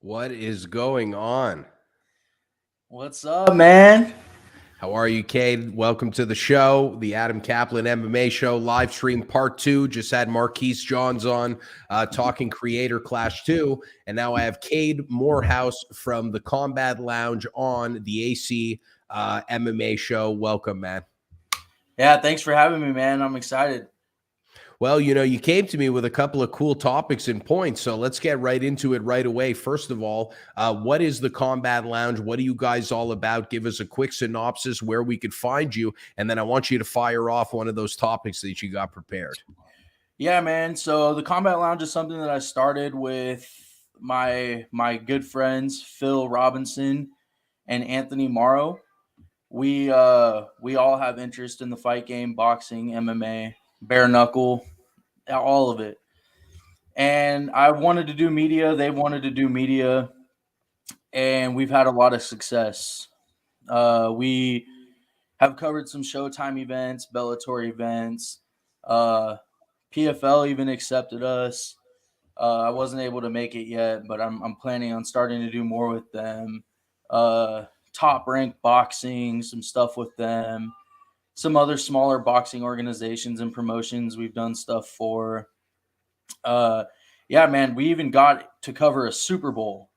What is going on? What's up, man? How are you, Cade? Welcome to the show, the Adam Caplan MMA show, live stream part 2. Just had Marquise Johns on talking Creator Clash 2. And now I have Cade Morehouse from the Combat Lounge on the AC MMA show. Welcome, man. Yeah, thanks for having me, man. I'm excited. Well, you came to me with a couple of cool topics and points, so let's get right into it right away. First of all, what is the Combat Lounge? What are you guys all about? Give us a quick synopsis where we could find you, and then I want you to fire off one of those topics that you got prepared. Yeah, man. So the Combat Lounge is something that I started with my good friends Phil Robinson and Anthony Morrow. We all have interest in the fight game, boxing, MMA, bare knuckle, all of it. And I wanted to do media. They wanted to do media, and we've had a lot of success. We have covered some Showtime events, Bellator events. Uh, PFL even accepted us. I wasn't able to make it yet, but I'm planning on starting to do more with them. Top Rank Boxing, some stuff with them. Some other smaller boxing organizations and promotions we've done stuff for. Uh, yeah, man, we even got to cover a Super Bowl.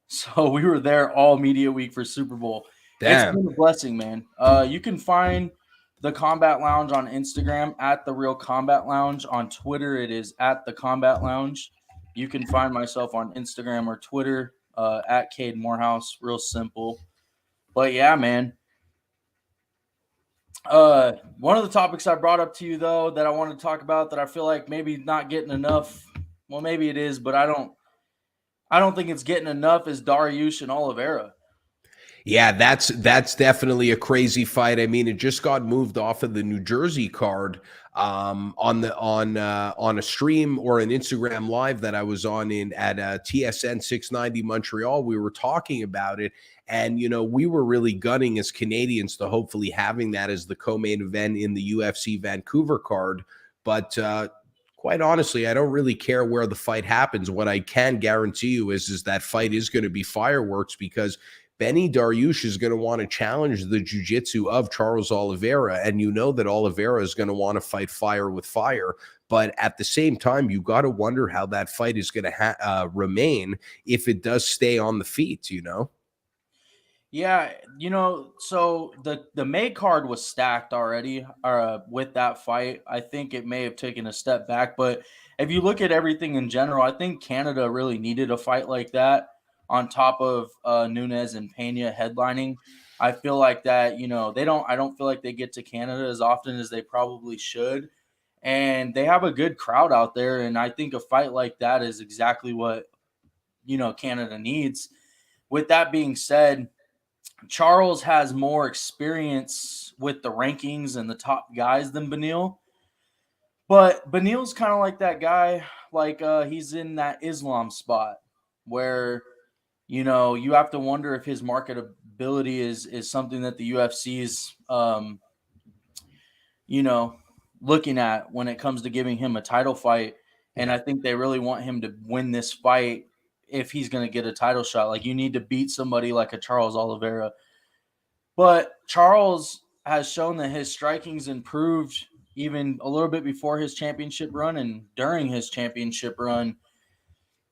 So we were there all media week for Super Bowl. It's Damn. been a blessing, man. You can find the Combat Lounge on Instagram at the Real Combat Lounge. On Twitter, it is at the Combat Lounge. You can find myself on Instagram or Twitter at Cade Morehouse. Real simple. But yeah, man. One of the topics I brought up to you though that I want to talk about that I feel like maybe not getting enough. Well, maybe it is, but I don't think it's getting enough is Dariush and Oliveira. Yeah, that's definitely a crazy fight. I mean, it just got moved off of the New Jersey card on a stream or an Instagram live that I was on in at TSN 690 Montreal. We were talking about it, and we were really gunning as Canadians to hopefully having that as the co-main event in the UFC Vancouver card, but quite honestly, I don't really care where the fight happens. What I can guarantee you is that fight is going to be fireworks because Benny Dariush is going to want to challenge the jiu-jitsu of Charles Oliveira, and you know that Oliveira is going to want to fight fire with fire. But at the same time, you got to wonder how that fight is going to remain if it does stay on the feet, Yeah, so the May card was stacked already with that fight. I think it may have taken a step back, but if you look at everything in general, I think Canada really needed a fight like that on top of Nunes and Pena headlining. I feel like that, I don't feel like they get to Canada as often as they probably should. And they have a good crowd out there, and I think a fight like that is exactly what, Canada needs. With that being said, Charles has more experience with the rankings and the top guys than Benil. But Benil's kind of like that guy, like he's in that Islam spot where, you have to wonder if his marketability is something that the UFC is, you know, looking at when it comes to giving him a title fight. And I think they really want him to win this fight if he's going to get a title shot. Like, you need to beat somebody like a Charles Oliveira. But Charles has shown that his striking's improved even a little bit before his championship run and during his championship run.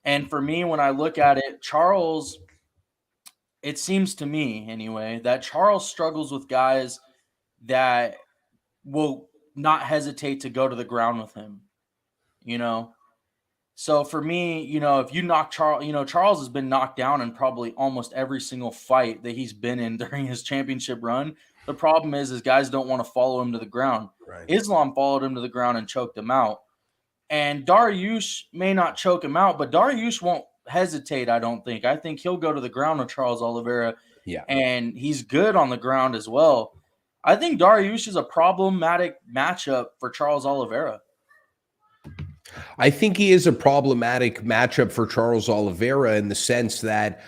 And for me, when I look at it, Charles, it seems to me anyway, that Charles struggles with guys that will not hesitate to go to the ground with him, you know? So for me, if you knock Charles, Charles has been knocked down in probably almost every single fight that he's been in during his championship run. The problem is guys don't want to follow him to the ground. Right. Islam followed him to the ground and choked him out. And Dariush may not choke him out, but Dariush won't hesitate, I don't think. I think he'll go to the ground with Charles Oliveira, Yeah. and he's good on the ground as well. I think Dariush is a problematic matchup for Charles Oliveira. I think he is a problematic matchup for Charles Oliveira in the sense that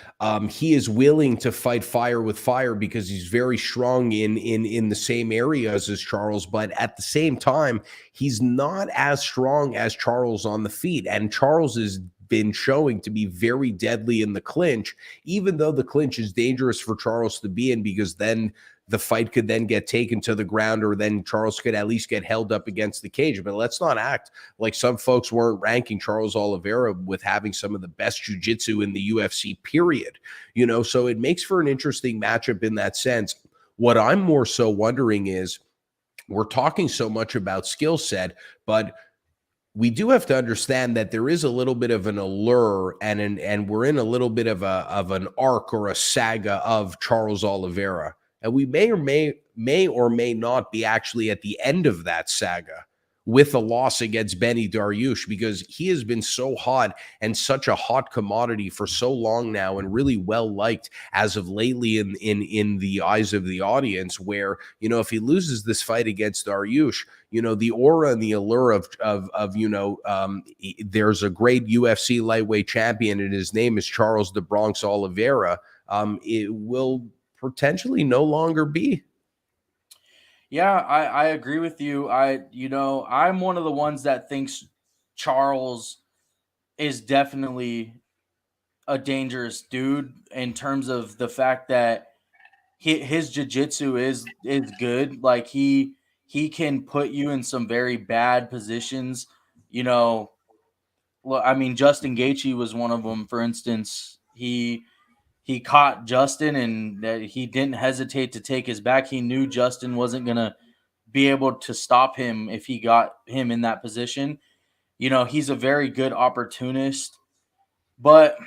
he is willing to fight fire with fire because he's very strong in the same areas as Charles, but at the same time, he's not as strong as Charles on the feet, and Charles is been showing to be very deadly in the clinch, even though the clinch is dangerous for Charles to be in, because then the fight could then get taken to the ground, or then Charles could at least get held up against the cage. But let's not act like some folks weren't ranking Charles Oliveira with having some of the best jiu-jitsu in the UFC, period. So it makes for an interesting matchup in that sense. What I'm more so wondering is, we're talking so much about skill set, but we do have to understand that there is a little bit of an allure, and we're in a little bit of an arc or a saga of Charles Oliveira. And we may or may not be actually at the end of that saga with a loss against Benny Dariush, because he has been so hot and such a hot commodity for so long now, and really well liked as of lately in the eyes of the audience, where, if he loses this fight against Dariush, the aura and the allure of there's a great UFC lightweight champion and his name is Charles the Bronx Oliveira, it will potentially no longer be. Yeah, I agree with you. I'm one of the ones that thinks Charles is definitely a dangerous dude, in terms of the fact that his jiu-jitsu is good. Like, he can put you in some very bad positions. Well, I mean, Justin Gaethje was one of them, for instance. He caught Justin, and he didn't hesitate to take his back. He knew Justin wasn't going to be able to stop him if he got him in that position. He's a very good opportunist. But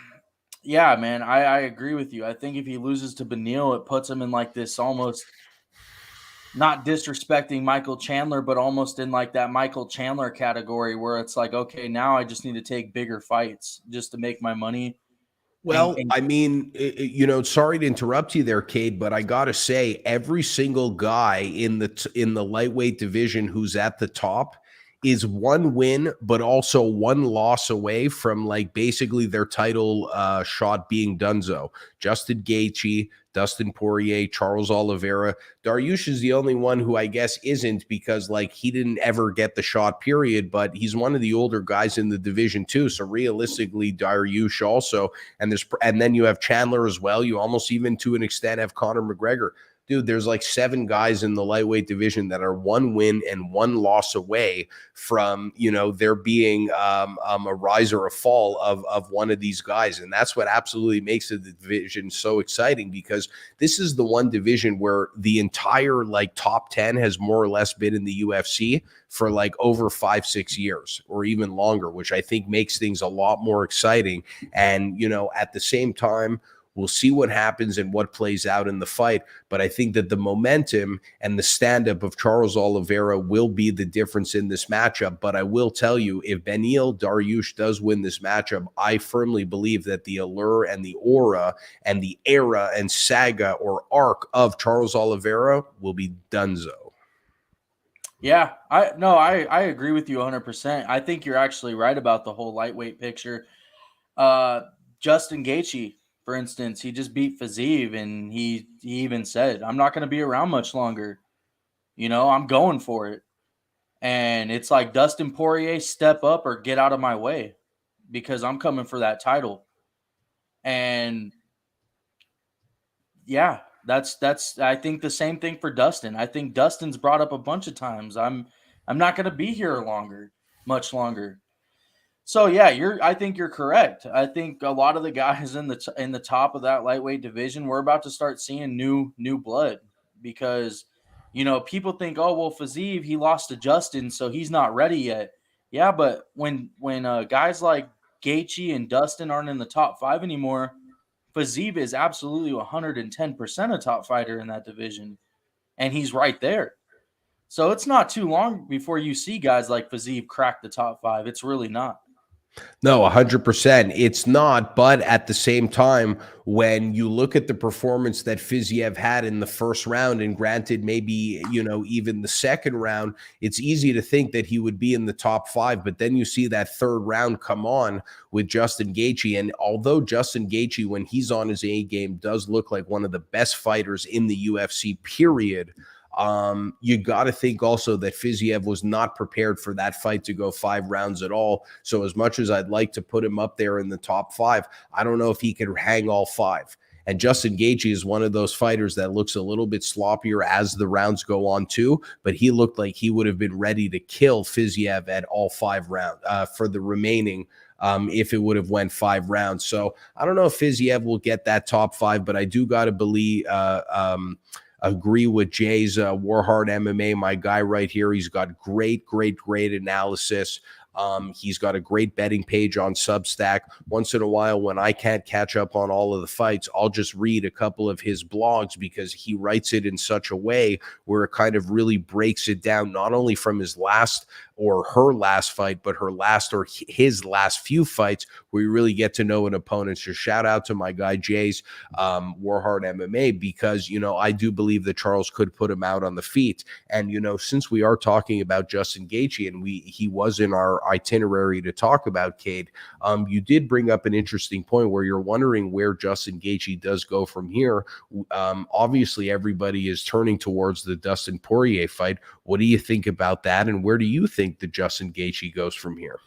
yeah, man, I agree with you. I think if he loses to Beneil, it puts him in like this, almost not disrespecting Michael Chandler, but almost in like that Michael Chandler category, where it's like, okay, now I just need to take bigger fights just to make my money. Well, I mean, sorry to interrupt you there, Cade, but I got to say, every single guy in the lightweight division who's at the top is one win, but also one loss away from like basically their title shot being donezo. Justin Gaethje, Dustin Poirier, Charles Oliveira. Dariush is the only one who I guess isn't, because like he didn't ever get the shot, period, but he's one of the older guys in the division too. So realistically, Dariush also, and then you have Chandler as well. You almost even to an extent have Conor McGregor. Dude, there's like 7 guys in the lightweight division that are one win and one loss away from, there being a rise or a fall of one of these guys. And that's what absolutely makes the division so exciting, because this is the one division where the entire like top 10 has more or less been in the UFC for like over 5-6 years or even longer, which I think makes things a lot more exciting. And, at the same time, we'll see what happens and what plays out in the fight. But I think that the momentum and the stand-up of Charles Oliveira will be the difference in this matchup. But I will tell you, if Beneil Dariush does win this matchup, I firmly believe that the allure and the aura and the era and saga or arc of Charles Oliveira will be donezo. Yeah, I agree with you 100%. I think you're actually right about the whole lightweight picture. Justin Gaethje, for instance, he just beat Fiziev, and he even said, I'm not going to be around much longer. I'm going for it. And it's like, Dustin Poirier, step up or get out of my way, because I'm coming for that title. And yeah, that's I think the same thing for Dustin. I think Dustin's brought up a bunch of times, I'm not going to be here much longer. So yeah, I think you're correct. I think a lot of the guys in the top of that lightweight division, we're about to start seeing new blood, because people think, oh well, Fiziev, he lost to Justin, so he's not ready yet. Yeah, but when guys like Gaethje and Dustin aren't in the top 5 anymore, Fiziev is absolutely 110% a top fighter in that division, and he's right there. So it's not too long before you see guys like Fiziev crack the top 5. It's really not. No, 100%. It's not. But at the same time, when you look at the performance that Fiziev had in the first round, and granted, maybe, even the second round, it's easy to think that he would be in the top 5. But then you see that third round come on with Justin Gaethje. And although Justin Gaethje, when he's on his A game, does look like one of the best fighters in the UFC, period, You got to think also that Fiziev was not prepared for that fight to go 5 rounds at all. So as much as I'd like to put him up there in the top 5, I don't know if he could hang all 5. And Justin Gaethje is one of those fighters that looks a little bit sloppier as the rounds go on too, but he looked like he would have been ready to kill Fiziev at all 5 rounds for the remaining if it would have went 5 rounds. So I don't know if Fiziev will get that top 5, but I do got to believe agree with Jay's Warhard MMA, my guy right here. He's got great analysis. He's got a great betting page on Substack. Once in a while, when I can't catch up on all of the fights, I'll just read a couple of his blogs because he writes it in such a way where it kind of really breaks it down, not only from his last or her last fight, but her last or his last few fights, where you really get to know an opponent. So shout out to my guy Jay's Warhard MMA, because, you know, I do believe that Charles could put him out on the feet. And, you know, since we are talking about Justin Gaethje and he was in our itinerary to talk about Cade, you did bring up an interesting point where you're wondering where Justin Gaethje does go from here. Obviously, everybody is turning towards the Dustin Poirier fight. What do you think about that? And where do you think that Justin Gaethje goes from here?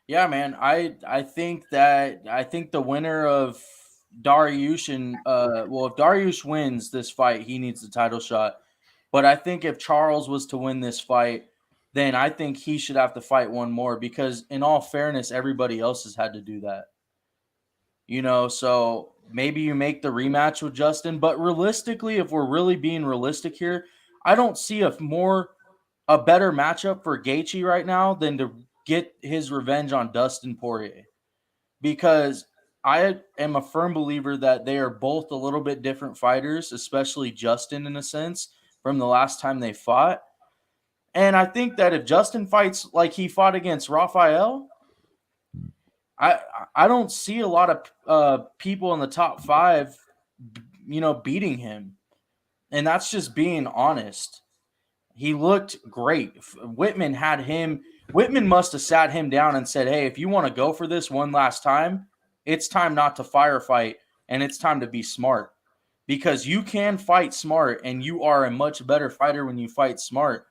Yeah, man. I think the winner of Dariush and if Dariush wins this fight, he needs the title shot. But I think if Charles was to win this fight, then I think he should have to fight one more, because in all fairness, everybody else has had to do that. You know, so maybe you make the rematch with Justin, but realistically, if we're really being realistic here, I don't see a better matchup for Gaethje right now than to get his revenge on Dustin Poirier, because I am a firm believer that they are both a little bit different fighters, especially Justin in a sense from the last time they fought. And I think that if Justin fights like he fought against Rafael, I don't see a lot of people in the top 5, you know, beating him. And that's just being honest. He looked great. Whitman must have sat him down and said, hey, if you want to go for this one last time, it's time not to firefight, and it's time to be smart, because you can fight smart, and you are a much better fighter when you fight smart.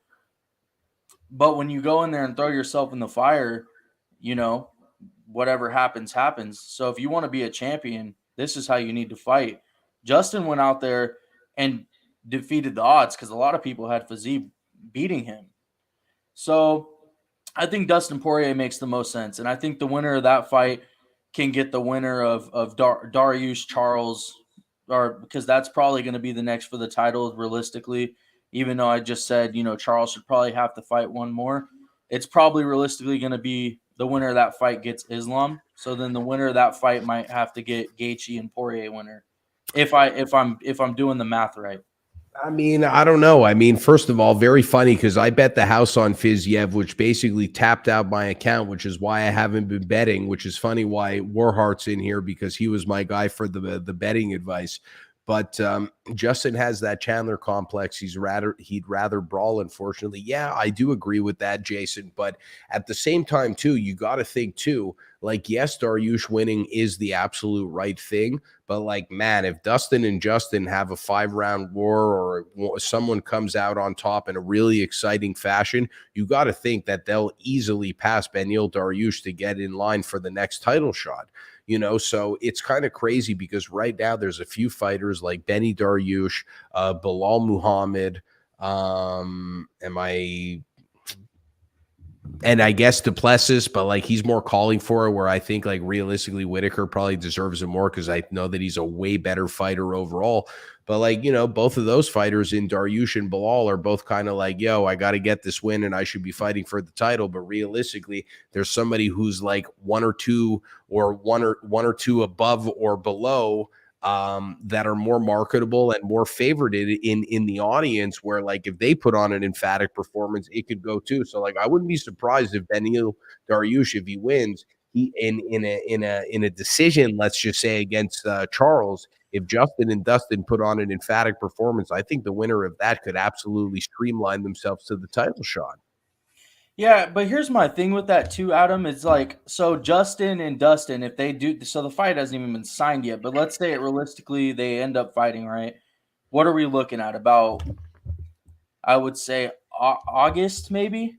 But when you go in there and throw yourself in the fire, you know, whatever happens, happens. So if you want to be a champion, this is how you need to fight. Justin went out there and defeated the odds, because a lot of people had Fiziev beating him. So I think Dustin Poirier makes the most sense. And I think the winner of that fight can get the winner of Dariush Charles, or because that's probably going to be the next for the title realistically, even though I just said, you know, Charles should probably have to fight one more. It's probably realistically going to be the winner of that fight gets Islam. So then the winner of that fight might have to get Gaethje and Poirier winner, if I'm doing the math right. I mean, I don't know. I mean, first of all, very funny, because I bet the house on Fiziev, which basically tapped out my account, which is why I haven't been betting, which is funny why Warhart's in here, because he was my guy for the betting advice. But Justin has that Chandler complex. He'd rather brawl, unfortunately. Yeah, I do agree with that, Jason. But at the same time, too, you got to think, too, like, yes, Dariush winning is the absolute right thing. But, like, man, if Dustin and Justin have a 5-round war, or someone comes out on top in a really exciting fashion, you got to think that they'll easily pass Beneil Dariush to get in line for the next title shot. You know, so it's kind of crazy, because right now there's a few fighters like Benny Dariush, Bilal Muhammad, and I guess Duplessis, but like he's more calling for it, where I think like realistically Whitaker probably deserves it more, because I know that he's a way better fighter overall. But like, you know, both of those fighters in Dariush and Bilal are both kind of like, yo, I got to get this win and I should be fighting for the title. But realistically, there's somebody who's like one or two above or below that are more marketable and more favored in the audience, where like if they put on an emphatic performance, it could go too. So like I wouldn't be surprised if Beneil Dariush, if he wins, he in a decision, let's just say against Charles, if Justin and Dustin put on an emphatic performance, I think the winner of that could absolutely streamline themselves to the title shot. Yeah, but here's my thing with that too, Adam. It's like, so Justin and Dustin, if they do, so the fight hasn't even been signed yet, but let's say it realistically, they end up fighting, right? What are we looking at? About I would say August maybe.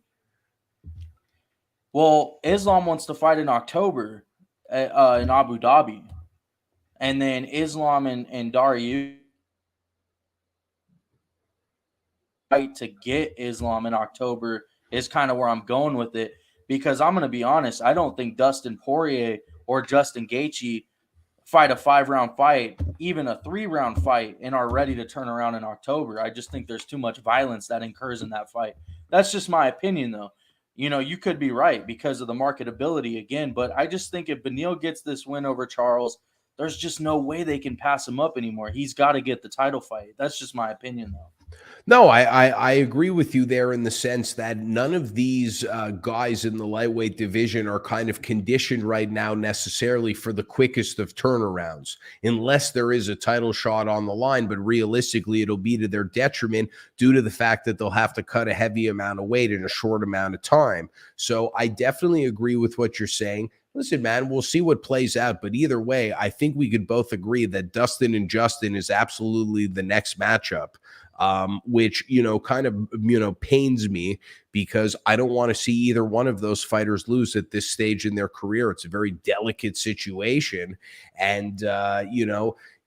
Well, Islam wants to fight in October in Abu Dhabi, and then Islam and Darius fight to get Islam in October is kind of where I'm going with it, because I'm going to be honest, I don't think Dustin Poirier or Justin Gaethje fight a 5-round fight, even a 3-round fight, and are ready to turn around in October. I just think there's too much violence that occurs in that fight. That's just my opinion, though. You know, you could be right because of the marketability again, but I just think if Beneil gets this win over Charles, there's just no way they can pass him up anymore. He's got to get the title fight. That's just my opinion, though. No, I agree with you there in the sense that none of these guys in the lightweight division are kind of conditioned right now necessarily for the quickest of turnarounds, unless there is a title shot on the line. But realistically, it'll be to their detriment due to the fact that they'll have to cut a heavy amount of weight in a short amount of time. So I definitely agree with what you're saying. Listen, man, we'll see what plays out. But either way, I think we could both agree that Dustin and Justin is absolutely the next matchup. Which, kind of, pains me because I don't want to see either one of those fighters lose at this stage in their career. It's a very delicate situation. And,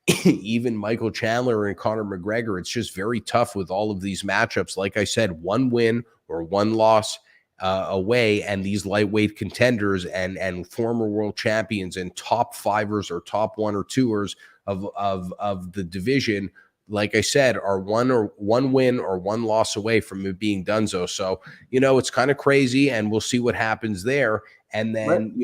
even Michael Chandler and Conor McGregor, it's just very tough with all of these matchups. Like I said, one win or one loss away, and these lightweight contenders and former world champions and top fivers or top one or twoers of the division, like I said, are one win or one loss away from it being donezo. So, it's kind of crazy, and we'll see what happens there. And then,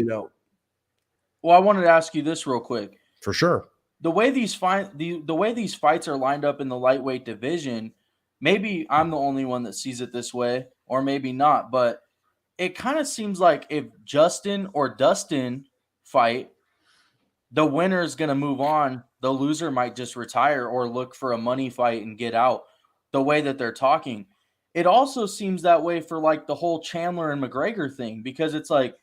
Well, I wanted to ask you this real quick. For sure. The way these fights are lined up in the lightweight division, maybe I'm the only one that sees it this way, or maybe not, but it kind of seems like if Justin or Dustin fight, the winner is going to move on. The loser might just retire or look for a money fight and get out, the way that they're talking. It also seems that way for like the whole Chandler and McGregor thing, because it's like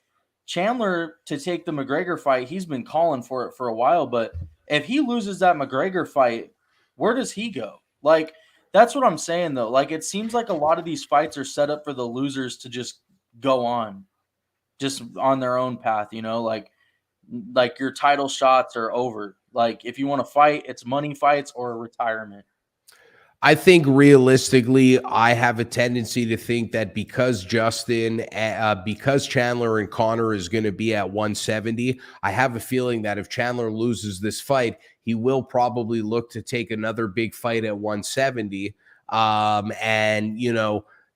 Chandler to take the McGregor fight, he's been calling for it for a while, but if he loses that McGregor fight, where does he go? Like, that's what I'm saying, though. Like, it seems like a lot of these fights are set up for the losers to just go on, just on their own path, like your title shots are over. Like, if you want to fight, it's money fights or retirement. I think realistically, I have a tendency to think that because because Chandler and Conor is going to be at 170, I have a feeling that if Chandler loses this fight, he will probably look to take another big fight at 170.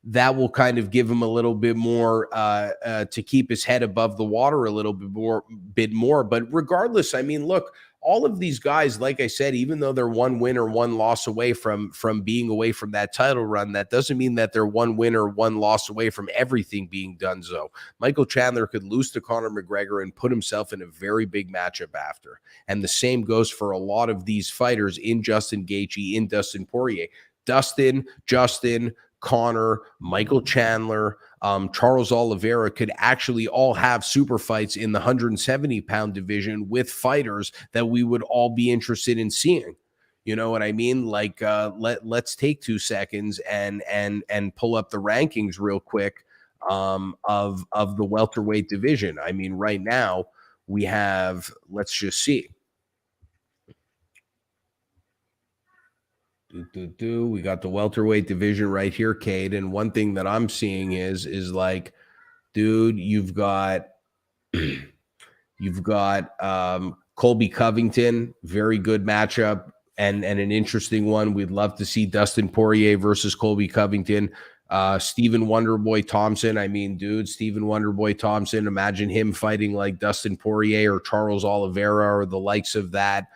That will kind of give him a little bit more to keep his head above the water a little bit more. But regardless, I mean, look, all of these guys, like I said, even though they're one win or one loss away from being away from that title run, that doesn't mean that they're one win or one loss away from everything being done. So Michael Chandler could lose to Conor McGregor and put himself in a very big matchup after. And the same goes for a lot of these fighters in Justin Gaethje, in Dustin Poirier. Justin, Conor, Michael Chandler, Charles Oliveira could actually all have super fights in the 170-pound division with fighters that we would all be interested in seeing. You know what I mean? Like, let's take 2 seconds and pull up the rankings real quick of the welterweight division. I mean, right now we have, let's just see. We got the welterweight division right here, Cade. And one thing that I'm seeing is like, dude, you've got Colby Covington, very good matchup and an interesting one. We'd love to see Dustin Poirier versus Colby Covington. Stephen Wonderboy Thompson. I mean, dude, Stephen Wonderboy Thompson. Imagine him fighting like Dustin Poirier or Charles Oliveira or the likes of that.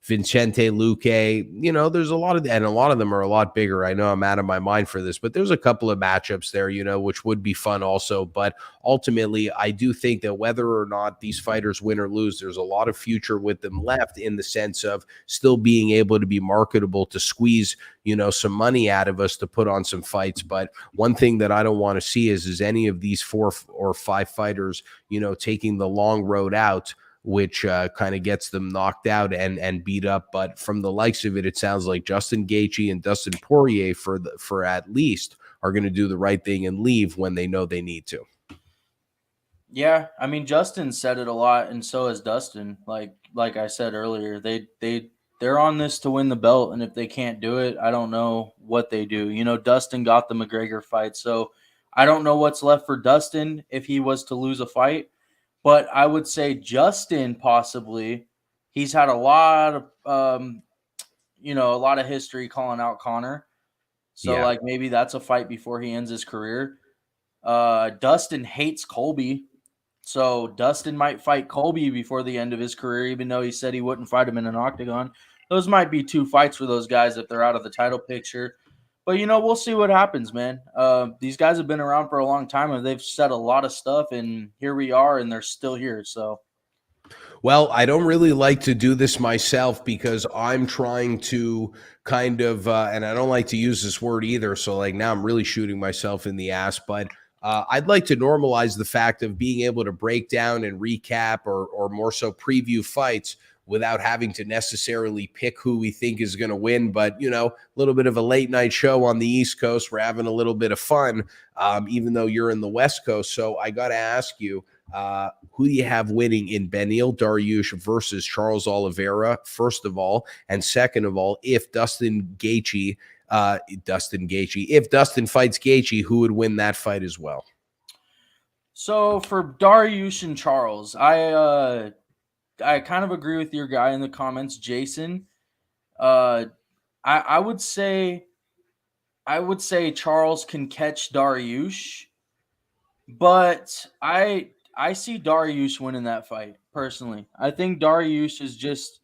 Vicente Luque, there's a lot of, and a lot of them are a lot bigger. I know I'm out of my mind for this, but there's a couple of matchups there, which would be fun also. But ultimately, I do think that whether or not these fighters win or lose, there's a lot of future with them left in the sense of still being able to be marketable, to squeeze, some money out of us to put on some fights. But one thing that I don't want to see is any of these 4 or 5 fighters, taking the long road out. which kind of gets them knocked out and beat up. But from the likes of it, it sounds like Justin Gaethje and Dustin Poirier for at least are going to do the right thing and leave when they know they need to. Yeah, I mean Justin said it a lot, and so has Dustin. Like I said earlier, they're on this to win the belt, and if they can't do it, I don't know what they do. You know, Dustin got the McGregor fight, so I don't know what's left for Dustin if he was to lose a fight. But I would say Justin possibly. He's had a lot of a lot of history calling out Connor. So Yeah. like maybe that's a fight before he ends his career. Dustin hates Colby. So Dustin might fight Colby before the end of his career, even though he said he wouldn't fight him in an octagon. Those might be 2 fights for those guys if they're out of the title picture. But, we'll see what happens, man. These guys have been around for a long time, and they've said a lot of stuff, and here we are, and they're still here. So, well, I don't really like to do this myself because I'm trying to kind of, and I don't like to use this word either. So like now I'm really shooting myself in the ass, but I'd like to normalize the fact of being able to break down and recap or more so preview fights without having to necessarily pick who we think is going to win. But, a little bit of a late night show on the East Coast. We're having a little bit of fun, even though you're in the West Coast. So I got to ask you, who do you have winning in Beneil Dariush versus Charles Oliveira, first of all? And second of all, if Dustin fights Gaethje, who would win that fight as well? So for Dariush and Charles, I kind of agree with your guy in the comments, Jason. I would say Charles can catch Dariush, but I see Dariush winning that fight personally. I think Dariush is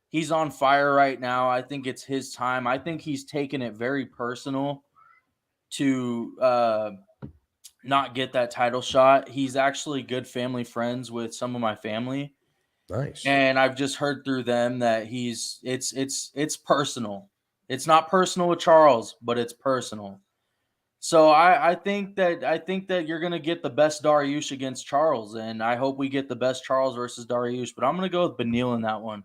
he's on fire right now. I think it's his time. I think he's taken it very personal to not get that title shot. He's actually good family friends with some of my family. Nice. And I've just heard through them that it's personal. It's not personal with Charles, but it's personal. So I think that you're gonna get the best Dariush against Charles, and I hope we get the best Charles versus Dariush. But I'm gonna go with Beneil in that one.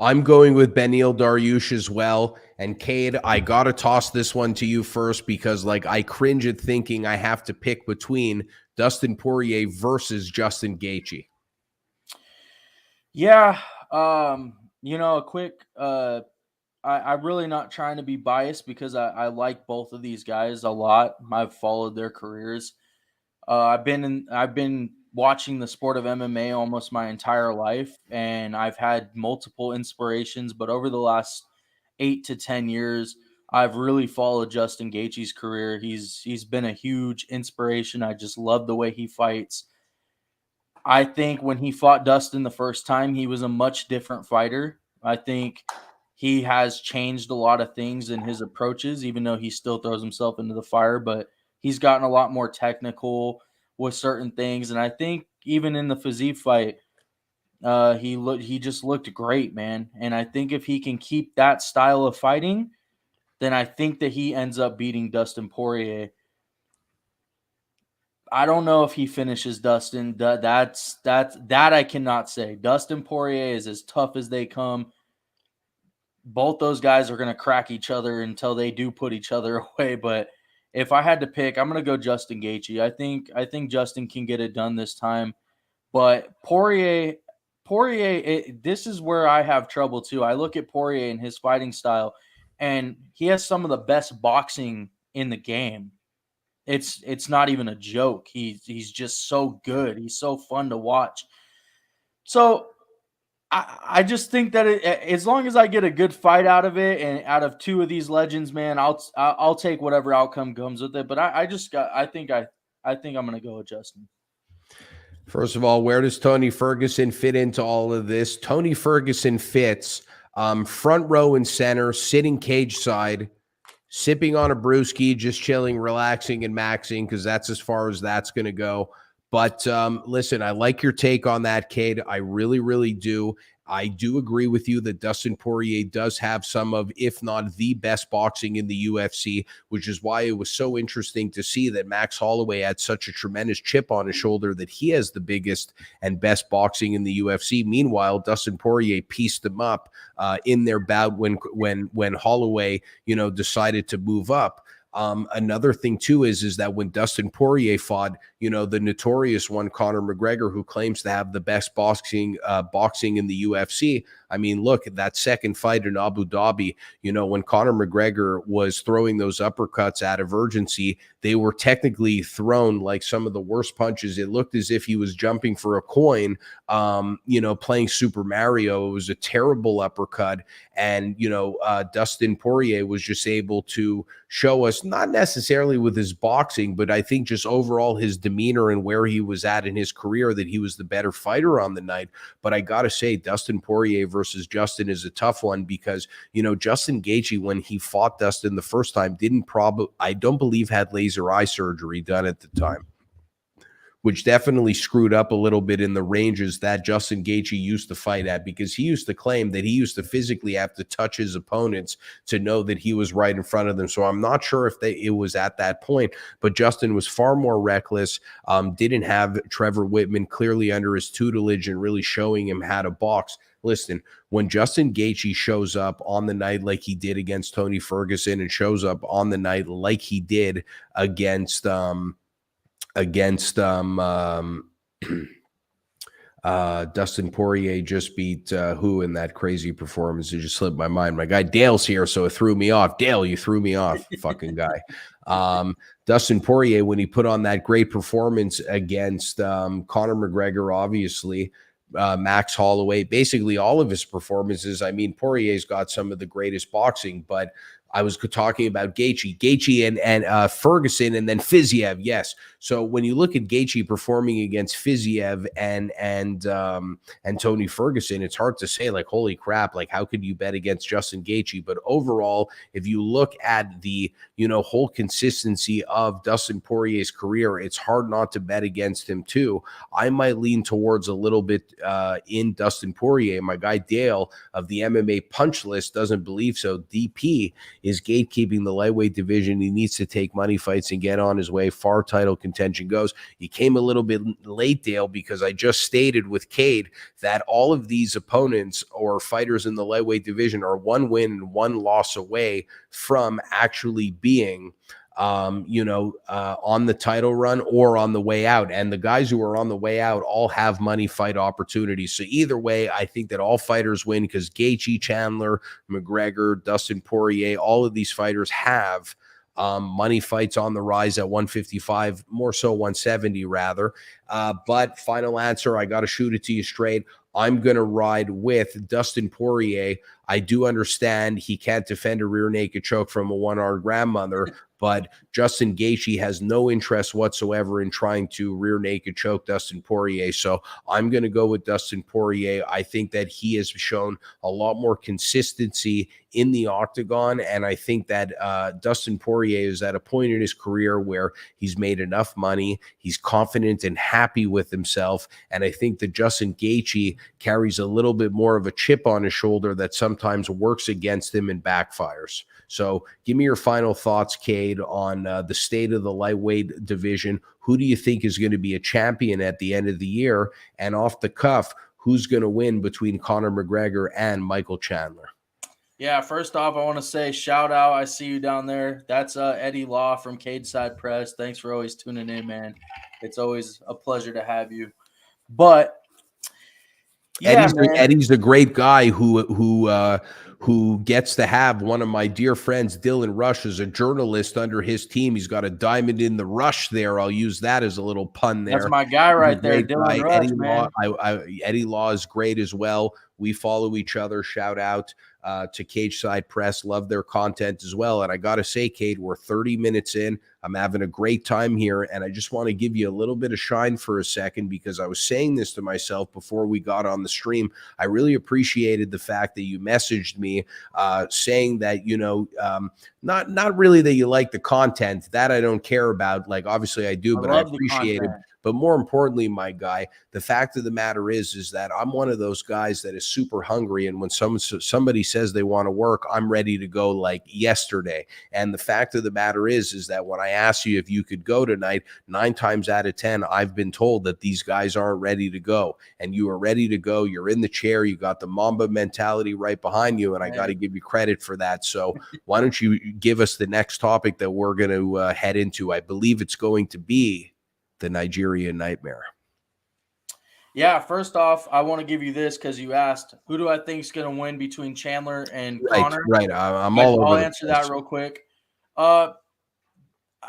I'm going with Beneil Dariush as well. And Cade, I got to toss this one to you first because I cringe at thinking I have to pick between Dustin Poirier versus Justin Gaethje. Yeah. A quick I'm really not trying to be biased because I like both of these guys a lot. I've followed their careers. I've been watching the sport of MMA almost my entire life, and I've had multiple inspirations. But over the last 8 to 10 years, I've really followed Justin Gaethje's career. He's been a huge inspiration. I just love the way he fights. I think when he fought Dustin the first time, he was a much different fighter. I think he has changed a lot of things in his approaches, even though he still throws himself into the fire, but he's gotten a lot more technical with certain things. And I think even in the Fiziev fight, he just looked great, man. And I think if he can keep that style of fighting, then I think that he ends up beating Dustin Poirier. I don't know if he finishes Dustin. That I cannot say. Dustin Poirier is as tough as they come. Both those guys are going to crack each other until they do put each other away. But if I had to pick, I'm going to go Justin Gaethje. I think Justin can get it done this time. But Poirier, this is where I have trouble too. I look at Poirier and his fighting style, and he has some of the best boxing in the game. It's not even a joke. He's just so good. He's so fun to watch. So I just think that as long as I get a good fight out of it and out of two of these legends, man, I'll take whatever outcome comes with it. But I think I'm gonna go with Justin. First of all, where does Tony Ferguson fit into all of this? Tony Ferguson fits front row and center, sitting cage side, sipping on a brewski, just chilling, relaxing, and maxing, because that's as far as that's going to go. But listen, I like your take on that, Cade. I really, really do. I do agree with you that Dustin Poirier does have some of, if not the best boxing in the UFC, which is why it was so interesting to see that Max Holloway had such a tremendous chip on his shoulder that he has the biggest and best boxing in the UFC. Meanwhile, Dustin Poirier pieced him up in their bout when Holloway, decided to move up. Another thing too is that when Dustin Poirier fought, the notorious one, Conor McGregor, who claims to have the best boxing in the UFC. I mean, look at that second fight in Abu Dhabi. When Conor McGregor was throwing those uppercuts out of urgency, they were technically thrown like some of the worst punches. It looked as if he was jumping for a coin, playing Super Mario. It was a terrible uppercut. And, Dustin Poirier was just able to show us, not necessarily with his boxing, but I think just overall his demeanor and where he was at in his career, that he was the better fighter on the night. But I got to say, Dustin Poirier versus Justin is a tough one because, Justin Gaethje, when he fought Dustin the first time, I don't believe had laser eye surgery done at the time, which definitely screwed up a little bit in the ranges that Justin Gaethje used to fight at, because he used to claim that he used to physically have to touch his opponents to know that he was right in front of them. So I'm not sure if it was at that point, but Justin was far more reckless, didn't have Trevor Whitman clearly under his tutelage and really showing him how to box. Listen, when Justin Gaethje shows up on the night like he did against Tony Ferguson and shows up on the night like he did against Dustin Poirier, just beat who in that crazy performance? It just slipped my mind. My guy Dale's here, so it threw me off. Dale, you threw me off, fucking guy. Dustin Poirier, when he put on that great performance against Conor McGregor, obviously, Max Holloway, basically all of his performances. I mean, Poirier's got some of the greatest boxing, but I was talking about Gaethje and Ferguson, and then Fiziev. Yes. So when you look at Gaethje performing against Fiziev and Tony Ferguson, it's hard to say, like, holy crap, like, how could you bet against Justin Gaethje? But overall, if you look at the whole consistency of Dustin Poirier's career, it's hard not to bet against him too. I might lean towards a little bit in Dustin Poirier. My guy Dale of the MMA Punch List doesn't believe so. DP is gatekeeping the lightweight division. He needs to take money fights and get on his way. Far title contention goes. You came a little bit late, Dale, because I just stated with Cade that all of these opponents or fighters in the lightweight division are one win and one loss away from actually being on the title run or on the way out. And the guys who are on the way out all have money fight opportunities. So either way, I think that all fighters win, because Gaethje, Chandler, McGregor, Dustin Poirier, all of these fighters have money fights on the rise at 155, more so 170 rather. But final answer, I got to shoot it to you straight. I'm going to ride with Dustin Poirier. I do understand he can't defend a rear naked choke from a one-armed grandmother, but Justin Gaethje has no interest whatsoever in trying to rear naked choke Dustin Poirier. So I'm going to go with Dustin Poirier. I think that he has shown a lot more consistency in the octagon, and I think that Dustin Poirier is at a point in his career where he's made enough money, he's confident and happy with himself, and I think that Justin Gaethje carries a little bit more of a chip on his shoulder that sometimes works against him and backfires. So give me your final thoughts, Cade, on the state of the lightweight division. Who do you think is going to be a champion at the end of the year? And off the cuff, who's going to win between Conor McGregor and Michael Chandler? Yeah, first off, I want to say shout out. I see you down there. That's Eddie Law from Cade Side Press. Thanks for always tuning in, man. It's always a pleasure to have you. But yeah, Eddie's a great guy who gets to have one of my dear friends, Dylan Rush, as a journalist under his team. He's got a diamond in the rush there. I'll use that as a little pun there. That's my guy right there, Dylan Rush, Eddie man. Law, Eddie Law is great as well. We follow each other. Shout out to Cage Side Press. Love their content as well. And I got to say, Cade, we're 30 minutes in. I'm having a great time here. And I just want to give you a little bit of shine for a second, because I was saying this to myself before we got on the stream. I really appreciated the fact that you messaged me saying that, not really that you like the content. That I don't care about. Like, obviously I do, but I appreciate it. But more importantly, my guy, the fact of the matter is that I'm one of those guys that is super hungry. And when somebody says they want to work, I'm ready to go like yesterday. And the fact of the matter is that when I ask you if you could go tonight, 9 times out of 10, I've been told that these guys aren't ready to go. And you are ready to go. You're in the chair. You got the Mamba mentality right behind you. And I got to give you credit for that. So why don't you give us the next topic that we're going to head into? I believe it's going to be the Nigerian Nightmare. Yeah, first off, I want to give you this because you asked, who do I think is going to win between Chandler and Conor? Right. I'll answer that real quick. I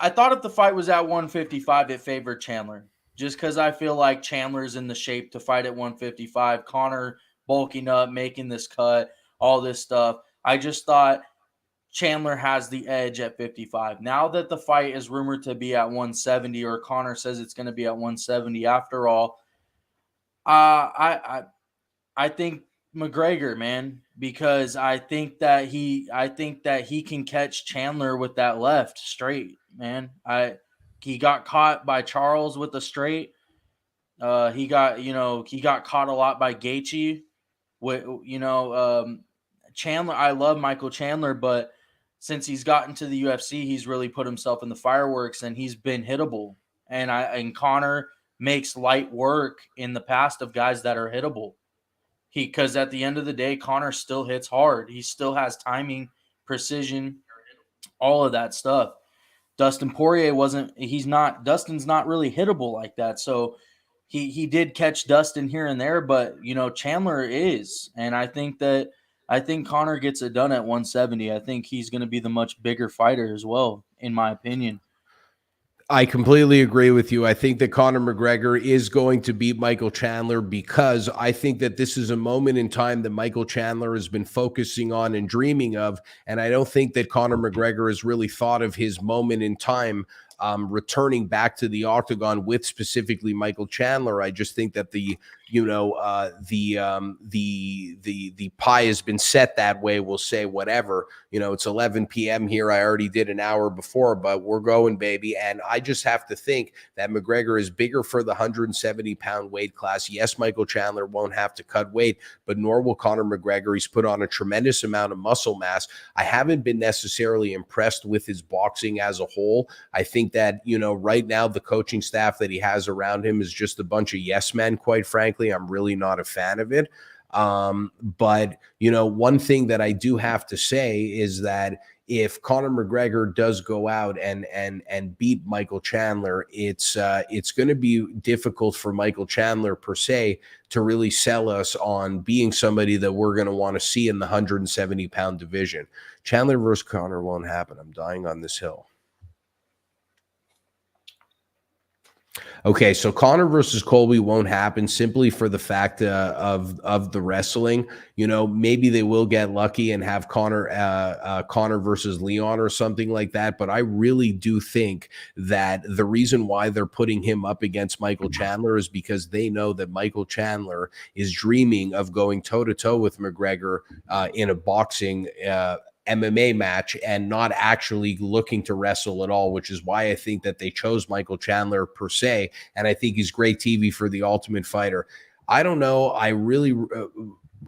thought if the fight was at 155, it favored Chandler. Just because I feel like Chandler's in the shape to fight at 155. Conor bulking up, making this cut, all this stuff. I just thought Chandler has the edge at 55. Now that the fight is rumored to be at 170, or Conor says it's going to be at 170 after all, I think McGregor, man, because I think that he can catch Chandler with that left straight, man. He got caught by Charles with the straight. He got caught a lot by Gaethje. Chandler, I love Michael Chandler, but since he's gotten to the UFC, he's really put himself in the fireworks and he's been hittable. And Conor makes light work in the past of guys that are hittable. Because at the end of the day, Conor still hits hard. He still has timing, precision, all of that stuff. Dustin Poirier Dustin's not really hittable like that. So he did catch Dustin here and there, but Chandler is. And I think Conor gets it done at 170. I think he's going to be the much bigger fighter as well, in my opinion. I completely agree with you. I think that Conor McGregor is going to beat Michael Chandler because I think that this is a moment in time that Michael Chandler has been focusing on and dreaming of. And I don't think that Conor McGregor has really thought of his moment in time returning back to the octagon with specifically Michael Chandler. I just think that the pie has been set that way. We'll say whatever, it's 11 p.m. here. I already did an hour before, but we're going, baby. And I just have to think that McGregor is bigger for the 170-pound weight class. Yes, Michael Chandler won't have to cut weight, but nor will Conor McGregor. He's put on a tremendous amount of muscle mass. I haven't been necessarily impressed with his boxing as a whole. I think that, right now the coaching staff that he has around him is just a bunch of yes men, quite frankly. I'm really not a fan of it. But, one thing that I do have to say is that if Conor McGregor does go out and beat Michael Chandler, it's going to be difficult for Michael Chandler per se to really sell us on being somebody that we're going to want to see in the 170-pound division. Chandler versus Conor won't happen. I'm dying on this hill. Okay, so Conor versus Colby won't happen simply for the fact of the wrestling. Maybe they will get lucky and have Conor versus Leon or something like that. But I really do think that the reason why they're putting him up against Michael Chandler is because they know that Michael Chandler is dreaming of going toe-to-toe with McGregor in a boxing MMA match and not actually looking to wrestle at all, which is why I think that they chose Michael Chandler per se. And I think he's great TV for the Ultimate Fighter. I don't know. I really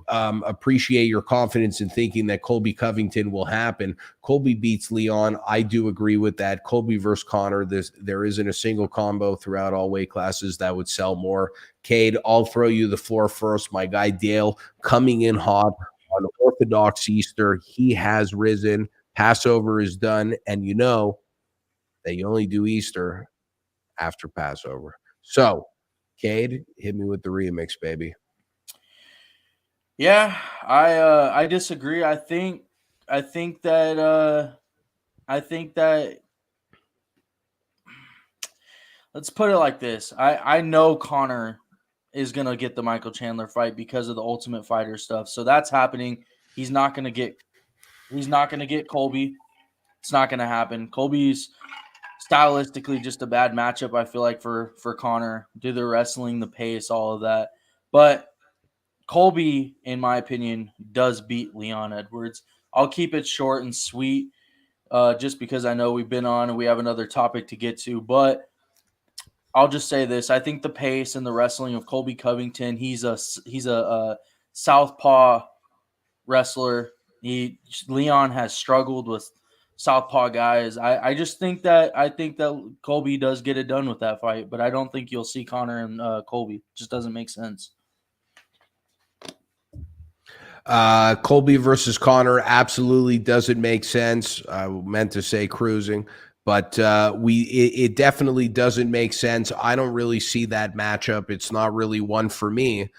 appreciate your confidence in thinking that Colby Covington will happen. Colby beats Leon. I do agree with that. Colby versus Conor, there isn't a single combo throughout all weight classes that would sell more. Cade, I'll throw you the floor first. My guy Dale coming in hot on Orthodox Easter. He has risen. Passover is done. And you know that you only do Easter after Passover. So, Cade, hit me with the remix, baby. Yeah, I disagree. I think that let's put it like this. I know Conor is going to get the Michael Chandler fight because of the Ultimate Fighter stuff. So that's happening. He's not going to get Colby. It's not going to happen. Colby's stylistically just a bad matchup, I feel like, for Conor. Do the wrestling, the pace, all of that. But Colby, in my opinion, does beat Leon Edwards. I'll keep it short and sweet just because I know we've been on and we have another topic to get to. But I'll just say this. I think the pace and the wrestling of Colby Covington, he's a southpaw wrestler. Leon has struggled with southpaw guys. I think that Colby does get it done with that fight, but I don't think you'll see Connor and Colby. It just doesn't make sense. Colby versus Connor absolutely doesn't make sense. I meant to say cruising, but it definitely doesn't make sense. I don't really see that matchup. It's not really one for me.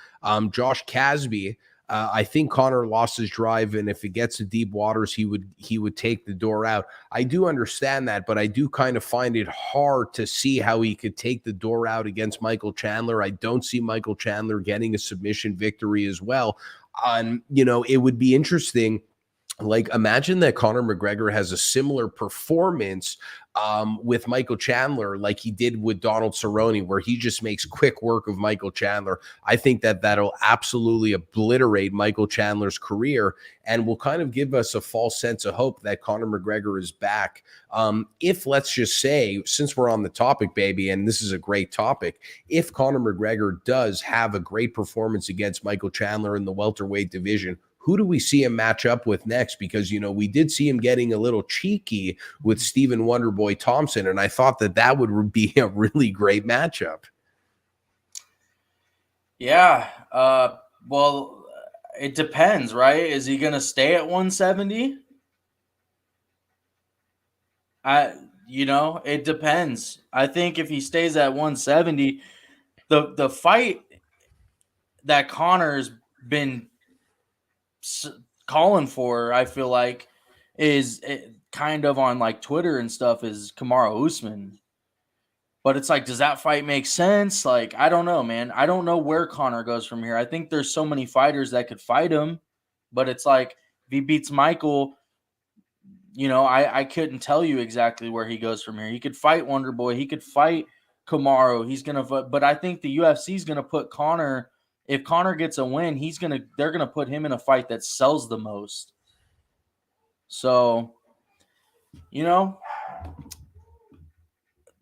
Josh Casby, I think Connor lost his drive, and if it gets to deep waters, he would take the door out. I do understand that, but I do kind of find it hard to see how he could take the door out against Michael Chandler. I don't see Michael Chandler getting a submission victory as well. It would be interesting. Like, imagine that Conor McGregor has a similar performance with Michael Chandler like he did with Donald Cerrone, where he just makes quick work of Michael Chandler. I think that that'll absolutely obliterate Michael Chandler's career and will kind of give us a false sense of hope that Conor McGregor is back. If, let's just say, since we're on the topic, baby, and this is a great topic, if Conor McGregor does have a great performance against Michael Chandler in the welterweight division, who do we see him match up with next? Because, we did see him getting a little cheeky with Stephen Wonderboy Thompson, and I thought that would be a really great matchup. Yeah. Well, it depends, right? Is he going to stay at 170? It depends. I think if he stays at 170, the fight that Conor's been calling for, I feel like, is kind of on like Twitter and stuff, is Kamaru Usman. But it's like, does that fight make sense? Like, I don't know, man. I don't know where Conor goes from here. I think there's so many fighters that could fight him, but it's like, if he beats Michael, I couldn't tell you exactly where he goes from here. He could fight Wonderboy. He could fight Kamaru. But I think the UFC is gonna put Conor. If Conor gets a win, they're gonna put him in a fight that sells the most. So,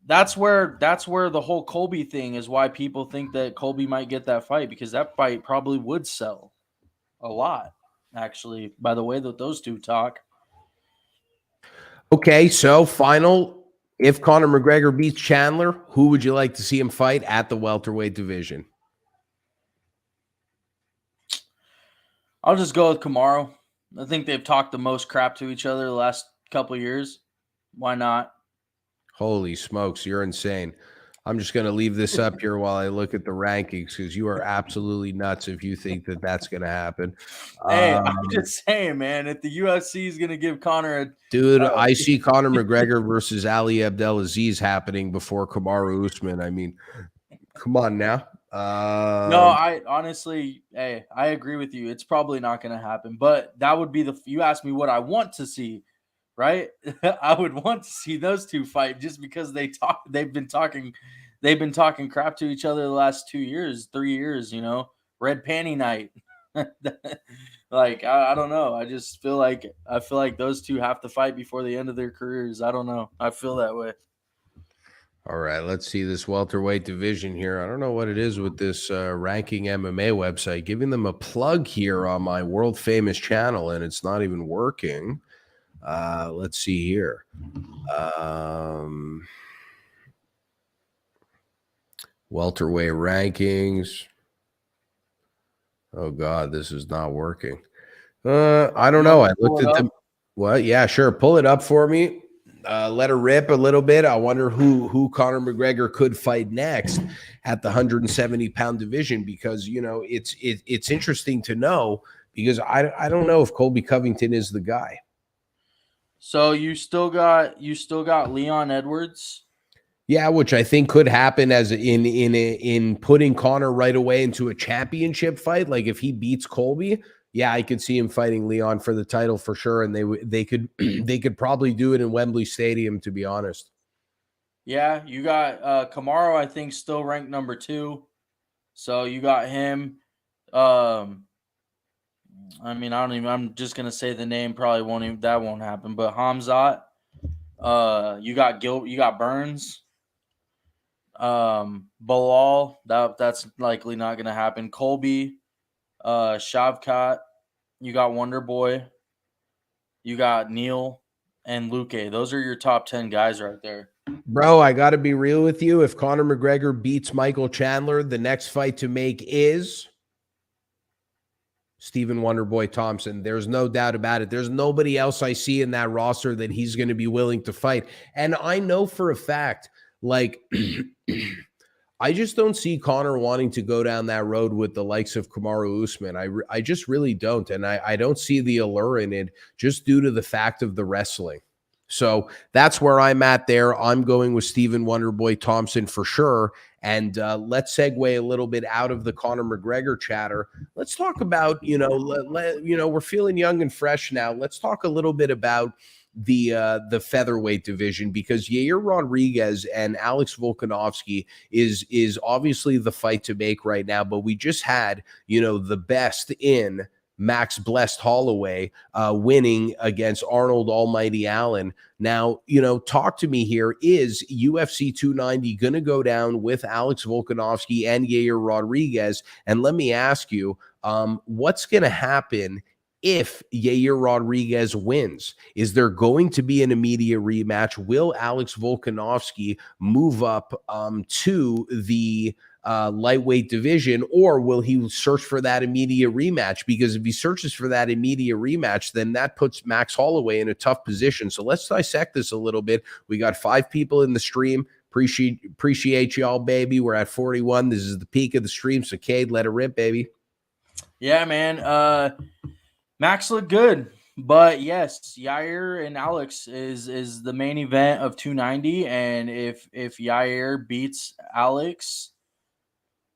that's where the whole Colby thing is, why people think that Colby might get that fight, because that fight probably would sell a lot, actually, by the way that those two talk. Okay, so final, if Conor McGregor beats Chandler, who would you like to see him fight at the welterweight division? I'll just go with Kamaru. I think they've talked the most crap to each other the last couple of years. Why not? Holy smokes, you're insane. I'm just going to leave this up here while I look at the rankings, because you are absolutely nuts if you think that that's going to happen. Hey, I'm just saying, man, if the UFC is going to give Conor a... Dude, I see Conor McGregor versus Ali Abdelaziz happening before Kamaru Usman. I mean, come on now. No, I honestly, I agree with you. It's probably not going to happen, but that would be you asked me what I want to see, right? I would want to see those two fight, just because they've been talking crap to each other the last 2 years, 3 years, red panty night. Like, I don't know. I just feel like those two have to fight before the end of their careers. I don't know. I feel that way. All right, let's see this welterweight division here. I don't know what it is with this ranking MMA website, giving them a plug here on my world famous channel, and it's not even working. Let's see here. Welterweight rankings. Oh God, this is not working. I don't know. I looked at them. What? Yeah, sure. Pull it up for me. Let her rip a little bit. I wonder who Conor McGregor could fight next at the 170-pound division, because it's interesting to know, because I don't know if Colby Covington is the guy. So you still got Leon Edwards. Yeah, which I think could happen as in putting Conor right away into a championship fight. Like, if he beats Colby, yeah, I could see him fighting Leon for the title for sure, and they could they could probably do it in Wembley Stadium, to be honest. Yeah, you got Kamaru, I think, still ranked number 2. So you got him. I mean, I'm just gonna say the name. Probably won't happen. But Hamzat. You got Burns. Bilal, that's likely not going to happen. Colby, Shavkat, you got Wonder Boy, you got Neil, and Luque. Those are your top 10 guys right there. Bro, I got to be real with you. If Conor McGregor beats Michael Chandler, the next fight to make is Stephen Wonderboy Thompson. There's no doubt about it. There's nobody else I see in that roster that he's going to be willing to fight. And I know for a fact, like, I just don't see Conor wanting to go down that road with the likes of Kamaru Usman. I just really don't. And I don't see the allure in it just due to the fact of the wrestling. So that's where I'm at there. I'm going with Stephen Wonderboy Thompson for sure. And let's segue a little bit out of the Conor McGregor chatter. Let's talk about, we're feeling young and fresh now. Let's talk a little bit about the featherweight division, because Yair Rodriguez and Alex Volkanovski is obviously the fight to make right now. But we just had, the best in Max Blessed Holloway winning against Arnold Almighty Allen. Now, talk to me here. Is UFC 290 going to go down with Alex Volkanovski and Yair Rodriguez? And let me ask you, what's going to happen if Yair Rodriguez wins? Is there going to be an immediate rematch? Will Alex Volkanovski move up to the lightweight division, or will he search for that immediate rematch? Because if he searches for that immediate rematch, then that puts Max Holloway in a tough position. So let's dissect this a little bit. We got 5 people in the stream. Appreciate y'all, baby. We're at 41. This is the peak of the stream. So Cade, let it rip, baby. Yeah, man. Max looked good. But yes, Yair and Alex is the main event of 290. And if Yair beats Alex,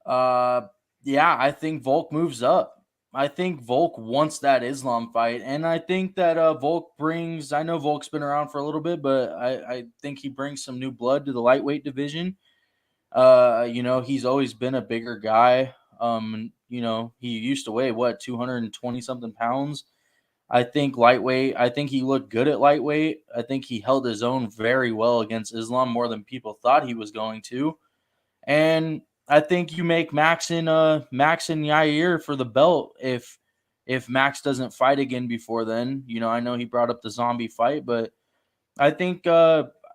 I think Volk moves up. I think Volk wants that Islam fight, and I think that Volk brings. I know Volk's been around for a little bit, but I think he brings some new blood to the lightweight division. He's always been a bigger guy. He used to weigh 220 something pounds. I think lightweight. I think he looked good at lightweight. I think he held his own very well against Islam, more than people thought he was going to, and I think you make Max and Yair for the belt if Max doesn't fight again before then. I know he brought up the zombie fight, but I think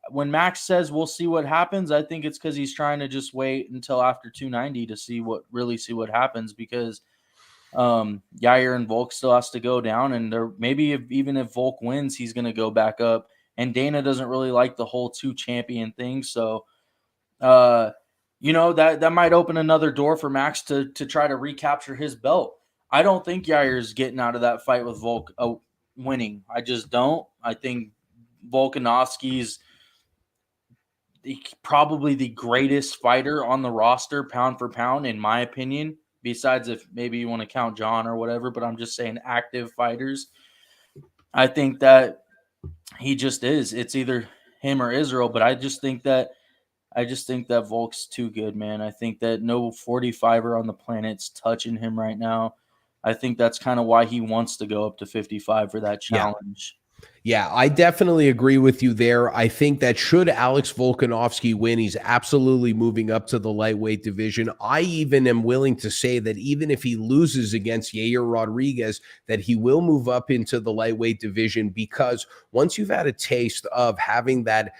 when Max says we'll see what happens, I think it's because he's trying to just wait until after 290 to see what happens, because Yair and Volk still has to go down, and even if Volk wins, he's going to go back up. And Dana doesn't really like the whole 2 champion thing, so that might open another door for Max to try to recapture his belt. I don't think Yair's getting out of that fight with Volk winning. I just don't. I think Volkanovski's probably the greatest fighter on the roster, pound for pound, in my opinion, besides if maybe you want to count John or whatever, but I'm just saying active fighters. I think that he just is. It's either him or Israel, but I just think that Volk's too good, man. I think that no 45er on the planet's touching him right now. I think that's kind of why he wants to go up to 55 for that challenge. Yeah, I definitely agree with you there. I think that should Alex Volkanovski win, he's absolutely moving up to the lightweight division. I even am willing to say that even if he loses against Yair Rodriguez, that he will move up into the lightweight division, because once you've had a taste of having that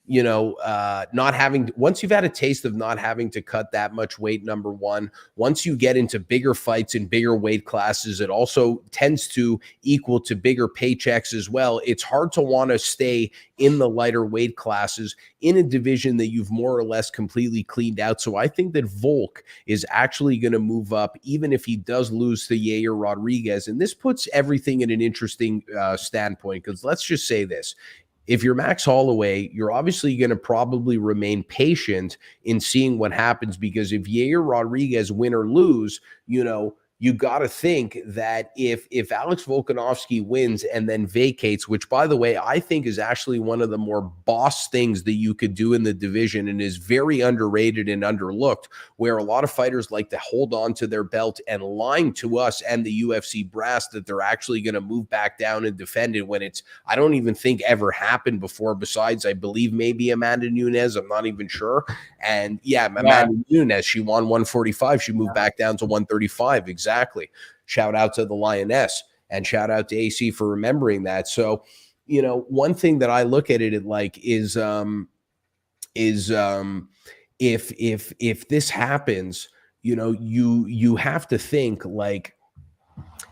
once you've had a taste of not having to cut that much weight, number one, once you get into bigger fights in bigger weight classes, it also tends to equal to bigger paychecks as well. It's hard to want to stay in the lighter weight classes in a division that you've more or less completely cleaned out. So I think that Volk is actually going to move up, even if he does lose to Yair Rodriguez. And this puts everything in an interesting standpoint, because let's just say this. If you're Max Holloway, you're obviously going to probably remain patient in seeing what happens, because if Yair Rodriguez win or lose, you got to think that if Alex Volkanovski wins and then vacates, which by the way, I think is actually one of the more boss things that you could do in the division and is very underrated and underlooked, where a lot of fighters like to hold on to their belt and lying to us and the UFC brass that they're actually going to move back down and defend it, when it's, I don't even think ever happened before, besides I believe maybe Amanda Nunes. I'm not even sure. And yeah, Amanda Nunes, she won 145. She moved back down to 135. Exactly. Shout out to the Lioness, and shout out to AC for remembering that. So, you know, one thing that I look at it like is if this happens, you know, you have to think like,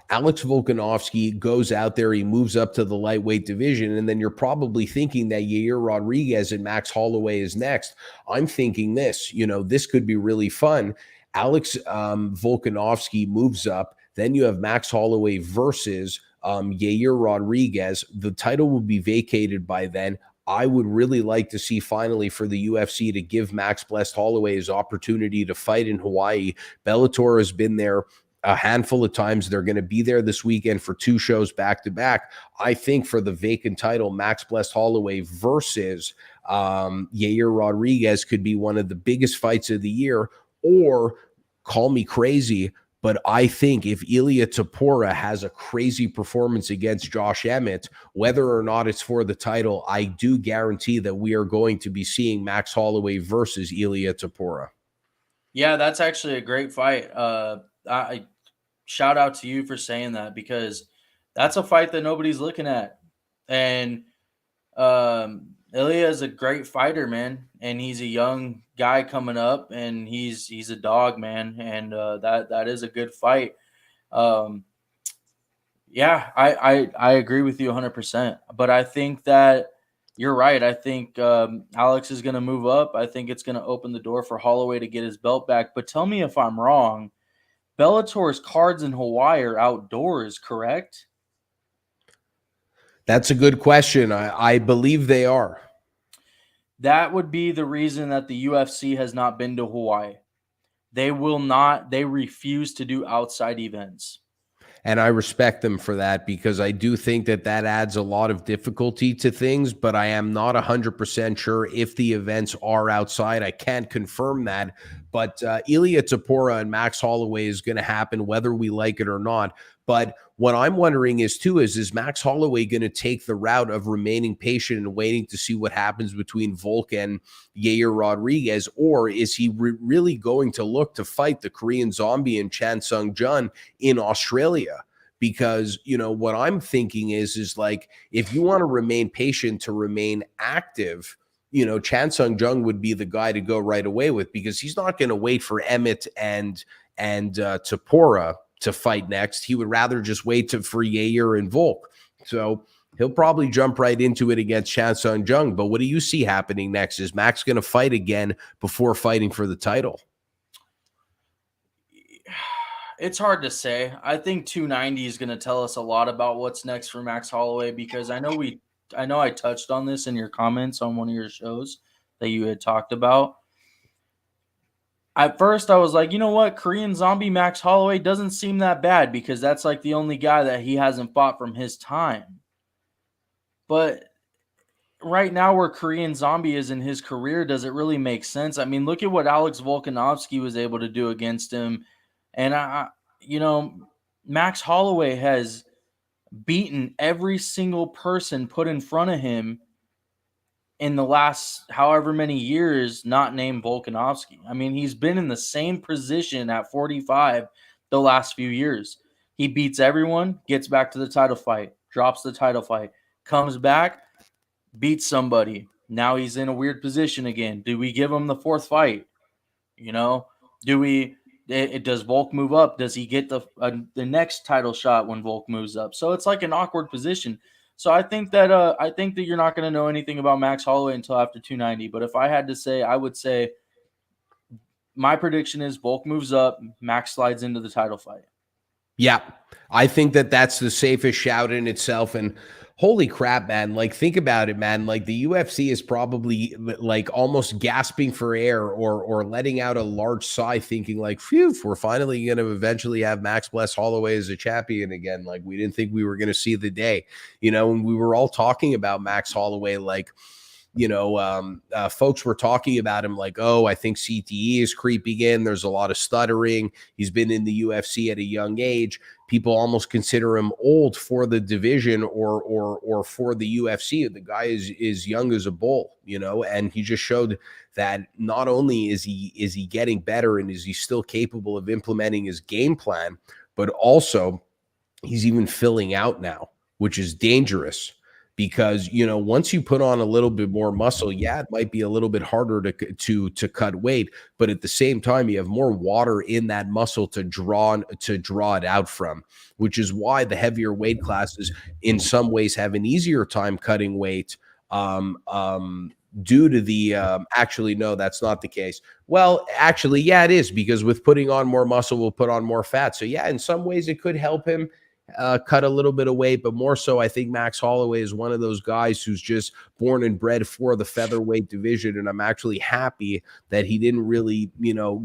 Alex Volkanovski goes out there, he moves up to the lightweight division, and then you're probably thinking that Yair Rodriguez and Max Holloway is next. I'm thinking this, you know, this could be really fun. Alex Volkanovski moves up, then you have Max Holloway versus Yair Rodriguez. The title will be vacated by then. I would really like to see finally for the UFC to give Max Blessed Holloway his opportunity to fight in Hawaii. Bellator has been there a handful of times. They're going to be there this weekend for 2 shows back to back. I think for the vacant title, Max Blessed Holloway versus Yair Rodriguez could be one of the biggest fights of the year. Or call me crazy, but I think if Ilia Topuria has a crazy performance against Josh Emmett, whether or not it's for the title, I do guarantee that we are going to be seeing Max Holloway versus Ilia Topuria. Yeah, that's actually a great fight. I shout out to you for saying that, because that's a fight that nobody's looking at. And Ilya is a great fighter, man, and he's a young guy coming up, and he's a dog, man, and that is a good fight. Yeah, I agree with you 100%, but I think that you're right. I think Alex is going to move up. I think it's going to open the door for Holloway to get his belt back. But tell me if I'm wrong. Bellator's cards in Hawaii are outdoors, correct? That's a good question. I believe they are. That would be the reason that the UFC has not been to Hawaii. They will not, they refuse to do outside events. And I respect them for that, because I do think that that adds a lot of difficulty to things, but I am not 100% sure if the events are outside. I can't confirm that, but Ilia Topuria and Max Holloway is going to happen whether we like it or not. But what I'm wondering is Max Holloway going to take the route of remaining patient and waiting to see what happens between Volk and Yair Rodriguez, or is he really going to look to fight the Korean Zombie and Chan Sung Jung in Australia? Because, you know, what I'm thinking is like, if you want to remain patient, to remain active, you know, Chan Sung Jung would be the guy to go right away with, because he's not going to wait for Emmett and Topuria to fight next. He would rather just wait for Yair and Volk. So he'll probably jump right into it against Chan Sung Jung. But what do you see happening next? Is Max going to fight again before fighting for the title? It's hard to say. I think 290 is going to tell us a lot about what's next for Max Holloway, because I know I touched on this in your comments on one of your shows that you had talked about. At first, I was like, you know what? Korean Zombie Max Holloway doesn't seem that bad, because that's like the only guy that he hasn't fought from his time. But right now, where Korean Zombie is in his career, does it really make sense? I mean, look at what Alex Volkanovski was able to do against him. And, Max Holloway has beaten every single person put in front of him in the last however many years, not named Volkanovski. I mean, he's been in the same position at 45 the last few years. He beats everyone, gets back to the title fight, drops the title fight, comes back, beats somebody. Now he's in a weird position again. Do we give him the 4th fight? You know, does Volk move up? Does he get the next title shot when Volk moves up? So it's like an awkward position. So I think that you're not going to know anything about Max Holloway until after 290. But if I had to say, I would say my prediction is Volk moves up, Max slides into the title fight. Yeah, I think that that's the safest shout in itself. And Holy crap, man. Like, think about it, man. Like, the UFC is probably like almost gasping for air or letting out a large sigh, thinking like, phew, we're finally going to eventually have Max Bless Holloway as a champion again. Like, we didn't think we were going to see the day, and we were all talking about Max Holloway, like, folks were talking about him like, oh, I think CTE is creeping in. There's a lot of stuttering. He's been in the UFC at a young age. People almost consider him old for the division or for the UFC. The guy is young as a bull, and he just showed that not only is he getting better and is he still capable of implementing his game plan, but also he's even filling out now, which is dangerous. Because once you put on a little bit more muscle, yeah, it might be a little bit harder to cut weight, but at the same time, you have more water in that muscle to draw it out from, which is why the heavier weight classes, in some ways, have an easier time cutting weight. Due to the actually, no, that's not the case. Well, actually, yeah, it is, because with putting on more muscle, we'll put on more fat. So yeah, in some ways, it could help him cut a little bit of weight, but more so, I think Max Holloway is one of those guys who's just born and bred for the featherweight division, and I'm actually happy that he didn't really,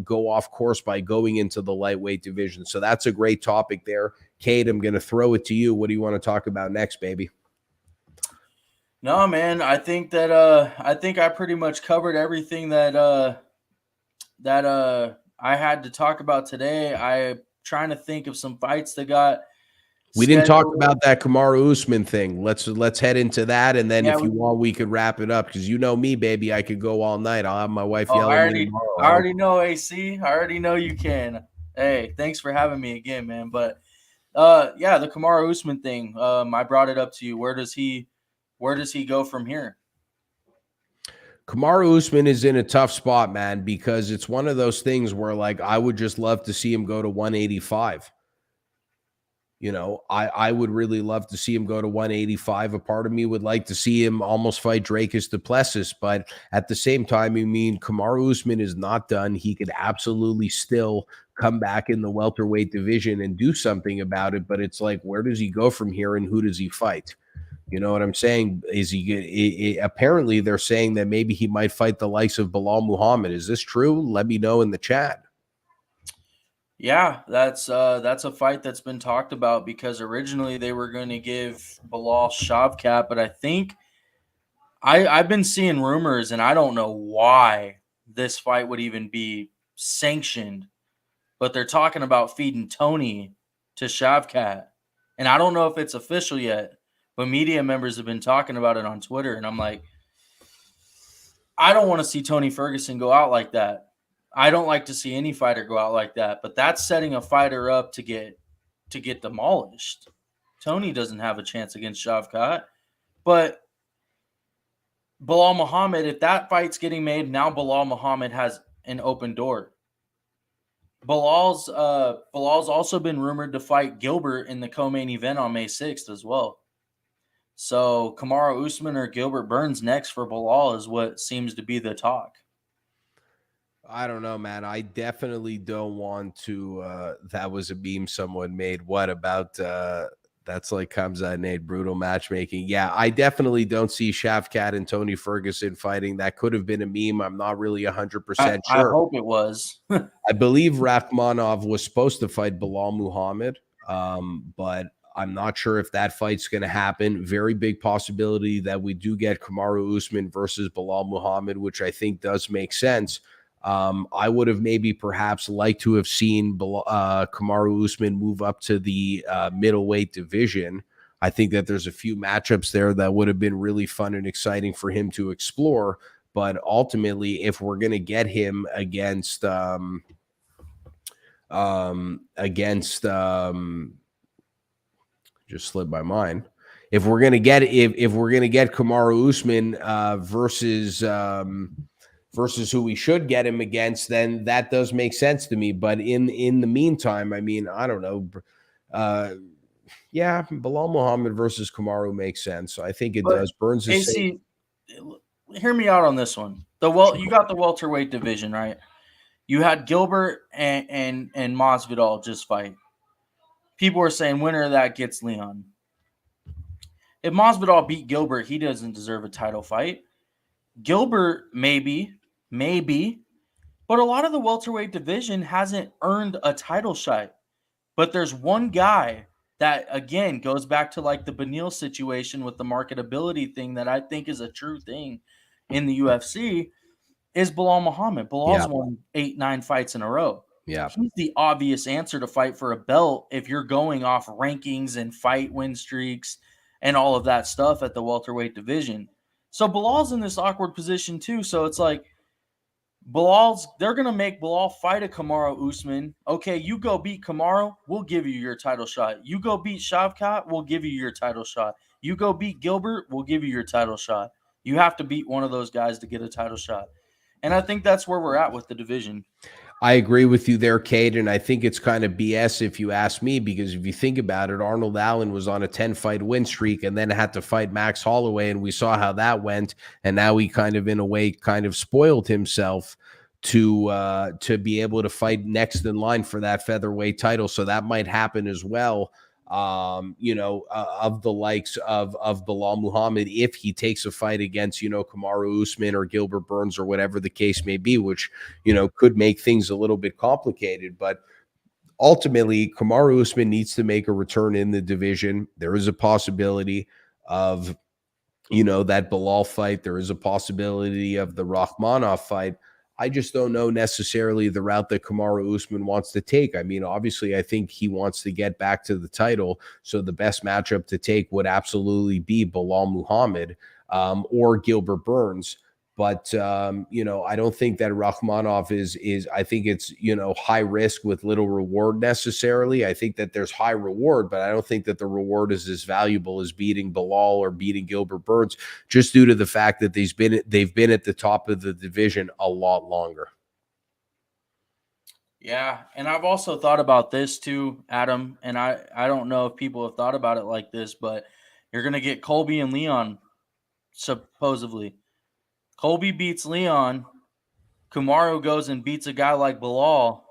go off course by going into the lightweight division. So that's a great topic there. Cade, I'm going to throw it to you. What do you want to talk about next, baby? No, man, I think that I pretty much covered everything that I had to talk about today. I'm trying to think of some fights that got We didn't talk scheduled. about that Kamaru Usman thing. Let's head into that, and then Yeah, if you want, we could wrap it up, because me, baby, I could go all night. I'll have my wife oh, yell at me tomorrow. I already know, AC. I already know you can. Hey, thanks for having me again, man. But yeah, the Kamaru Usman thing. I brought it up to you. Where does he go from here? Kamaru Usman is in a tough spot, man, because it's one of those things where, like, I would just love to see him go to 185. I would really love to see him go to 185. A part of me would like to see him almost fight Dracus du Plessis, but at the same time, Kamaru Usman is not done. He could absolutely still come back in the welterweight division and do something about it, but it's like, where does he go from here, and who does he fight? You know what I'm saying? Is he apparently they're saying that maybe he might fight the likes of Bilal Muhammad. Is this true? Let me know in the chat. Yeah, that's a fight that's been talked about, because originally they were going to give Bilal Shavkat, but I think I've been seeing rumors, and I don't know why this fight would even be sanctioned, but they're talking about feeding Tony to Shavkat, and I don't know if it's official yet, but media members have been talking about it on Twitter, and I'm like, I don't want to see Tony Ferguson go out like that. I don't like to see any fighter go out like that, but that's setting a fighter up to get demolished. Tony doesn't have a chance against Shavkat, but Bilal Muhammad, if that fight's getting made, now Bilal Muhammad has an open door. Bilal's also been rumored to fight Gilbert in the co-main event on May 6th as well. So Kamaru Usman or Gilbert Burns next for Bilal is what seems to be the talk. I don't know, man. I definitely don't want to. That was a meme someone made. What about that's like Kamzat Nate, brutal matchmaking? Yeah, I definitely don't see Shavkat and Tony Ferguson fighting. That could have been a meme. I'm not really 100% I sure. hope it was. I believe Rakhmonov was supposed to fight Bilal Muhammad, but I'm not sure if that fight's going to happen. Very big possibility that we do get Kamaru Usman versus Bilal Muhammad, which I think does make sense. I would have maybe perhaps liked to have seen Kamaru Usman move up to the middleweight division. I think that there's a few matchups there that would have been really fun and exciting for him to explore. But ultimately, if we're going to get him against just slipped my mind. If we're going to get Kamaru Usman versus who we should get him against, then that does make sense to me. But in the meantime, I don't know. Yeah, Bilal Muhammad versus Kamaru makes sense. I think it does. Burns is AC, hear me out on this one. You got the welterweight division, right? You had Gilbert and Masvidal just fight. People are saying winner of that gets Leon. if Masvidal beat Gilbert, he doesn't deserve a title fight. Gilbert, maybe, but a lot of the welterweight division hasn't earned a title shot. But there's one guy that, again, goes back to like the Beneil situation with the marketability thing that I think is a true thing in the UFC is Bilal Muhammad. Bilal's won 8-9 fights in a row. Yeah. He's the obvious answer to fight for a belt if you're going off rankings and fight win streaks and all of that stuff at the welterweight division. So Bilal's in this awkward position too. So it's like they're going to make Bilal fight a Kamaru Usman. Okay, you go beat Kamaru, we'll give you your title shot. You go beat Shavkat, we'll give you your title shot. You go beat Gilbert, we'll give you your title shot. You have to beat one of those guys to get a title shot. And I think that's where we're at with the division. I agree with you there, Cade, and I think it's kind of BS if you ask me, because if you think about it, Arnold Allen was on a 10-fight win streak and then had to fight Max Holloway, and we saw how that went, and now he kind of, in a way, kind of spoiled himself to be able to fight next in line for that featherweight title. So that might happen as well. Of the likes of Bilal Muhammad, if he takes a fight against, Kamaru Usman or Gilbert Burns or whatever the case may be, which, could make things a little bit complicated. But ultimately, Kamaru Usman needs to make a return in the division. There is a possibility of, that Bilal fight. There is a possibility of the Rakhmonov fight. I just don't know necessarily the route that Kamaru Usman wants to take. I mean, obviously, I think he wants to get back to the title. So the best matchup to take would absolutely be Bilal Muhammad or Gilbert Burns. But, I don't think that Rakhmonov is I think it's, high risk with little reward necessarily. I think that there's high reward, but I don't think that the reward is as valuable as beating Bilal or beating Gilbert Burns, just due to the fact that they've been at the top of the division a lot longer. Yeah, and I've also thought about this too, Adam, and I don't know if people have thought about it like this, but you're going to get Colby and Leon, supposedly. Colby beats Leon. Kamaru goes and beats a guy like Bilal.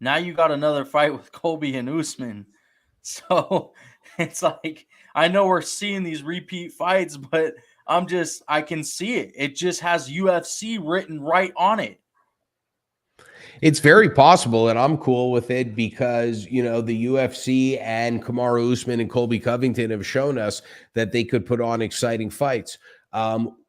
Now you got another fight with Colby and Usman. So it's like, I know we're seeing these repeat fights, but I can see it. It just has UFC written right on it. It's very possible, and I'm cool with it because, the UFC and Kamaru Usman and Colby Covington have shown us that they could put on exciting fights.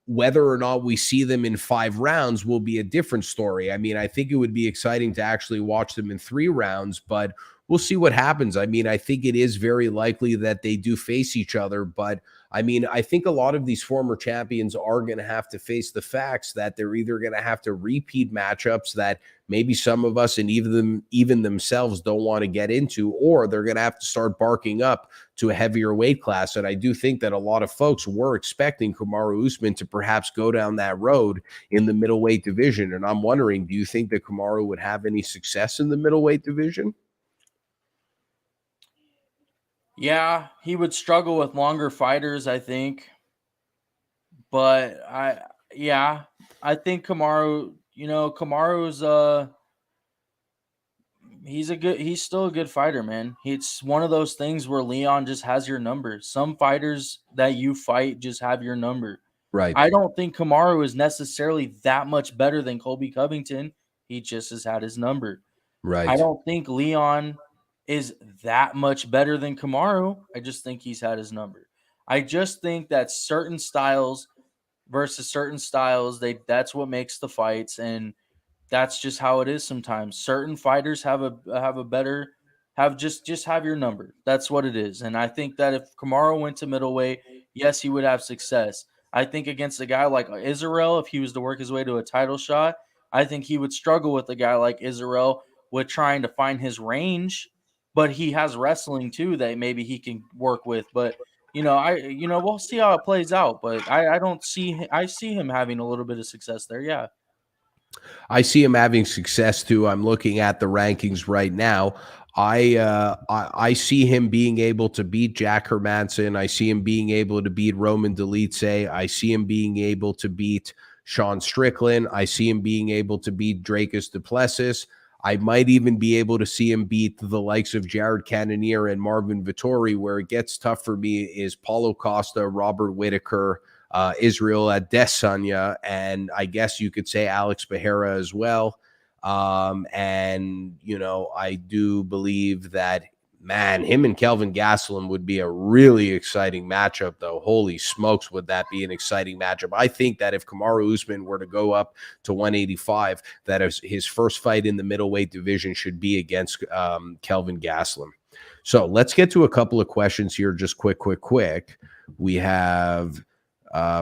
Whether or not we see them in 5 rounds will be a different story. I mean, I think it would be exciting to actually watch them in 3 rounds, but we'll see what happens. I mean, I think it is very likely that they do face each other, but I mean, I think a lot of these former champions are going to have to face the facts that they're either going to have to repeat matchups that maybe some of us and even themselves don't want to get into, or they're going to have to start barking up to a heavier weight class. And I do think that a lot of folks were expecting Kamaru Usman to perhaps go down that road in the middleweight division. And I'm wondering, do you think that Kamaru would have any success in the middleweight division? Yeah, he would struggle with longer fighters, I think. But I think Kamaru's he's still a good fighter, man. It's one of those things where Leon just has your number. Some fighters that you fight just have your number. Right. I don't think Kamaru is necessarily that much better than Colby Covington. He just has had his number. Right. I don't think Leon is that much better than Kamaru. I just think he's had his number. I just think that certain styles versus certain styles, that's what makes the fights, and that's just how it is sometimes. Certain fighters have just have your number. That's what it is. And I think that if Kamaru went to middleweight, yes, he would have success. I think against a guy like Israel, if he was to work his way to a title shot, I think he would struggle with a guy like Israel with trying to find his range. But he has wrestling too that maybe he can work with. But we'll see how it plays out. But I see him having a little bit of success there. Yeah. I see him having success too. I'm looking at the rankings right now. I see him being able to beat Jack Hermanson. I see him being able to beat Roman Dolidze. I see him being able to beat Sean Strickland. I see him being able to beat Dracus du Plessis. I might even be able to see him beat the likes of Jared Cannonier and Marvin Vettori. Where it gets tough for me is Paulo Costa, Robert Whitaker, Israel Adesanya, and I guess you could say Alex Pereira as well. And, I do believe that, man, him and Kelvin Gastelum would be a really exciting matchup, though. Holy smokes, would that be an exciting matchup. I think that if Kamaru Usman were to go up to 185, that his first fight in the middleweight division should be against Kelvin Gastelum. So let's get to a couple of questions here, just quick. We have...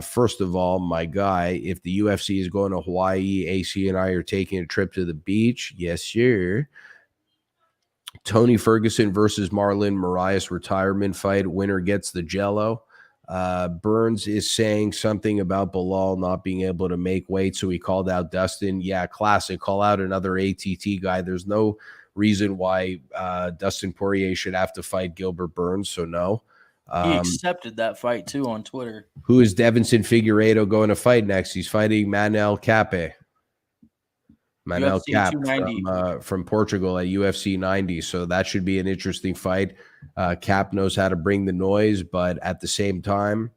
first of all, my guy, if the UFC is going to Hawaii, AC and I are taking a trip to the beach. Yes, sir. Tony Ferguson versus Marlon Moraes retirement fight. Winner gets the Jello. Burns is saying something about Bilal not being able to make weight, so he called out Dustin. Yeah, classic. Call out another ATT guy. There's no reason why Dustin Poirier should have to fight Gilbert Burns, so no. He accepted that fight too on Twitter. Who is Devinson Figueiredo going to fight next? He's fighting Manel Cape. Manel Cap from Portugal at UFC 90. So that should be an interesting fight. Cap knows how to bring the noise, but at the same time,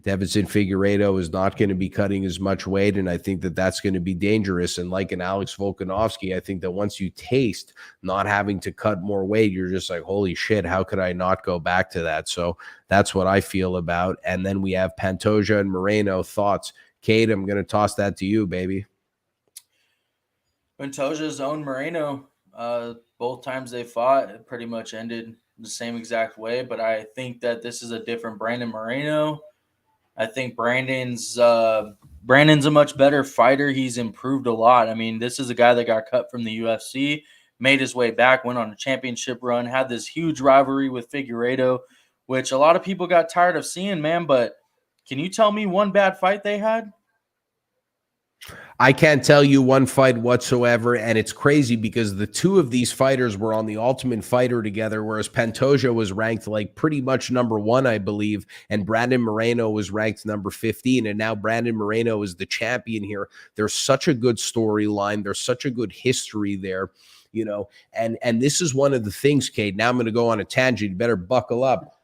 Devinson Figueiredo is not going to be cutting as much weight, and I think that that's going to be dangerous. And like an Alex Volkanovski, I think that once you taste not having to cut more weight, you're just like, holy shit, how could I not go back to that? So that's what I feel about. And then we have Pantoja and Moreno. Thoughts? Cade, I'm going to toss that to you, baby. Pantoja's own Moreno. Both times they fought, it pretty much ended the same exact way, but I think that this is a different Brandon Moreno. I think Brandon's a much better fighter. He's improved a lot. I mean, this is a guy that got cut from the UFC, made his way back, went on a championship run, had this huge rivalry with Figueiredo, which a lot of people got tired of seeing, man. But can you tell me one bad fight they had? I can't tell you one fight whatsoever, and it's crazy because the two of these fighters were on the Ultimate Fighter together, whereas Pantoja was ranked like pretty much number 1, I believe, and Brandon Moreno was ranked number 15, and now Brandon Moreno is the champion here. There's such a good storyline. There's such a good history there, and this is one of the things, Cade. Now I'm going to go on a tangent. You better buckle up.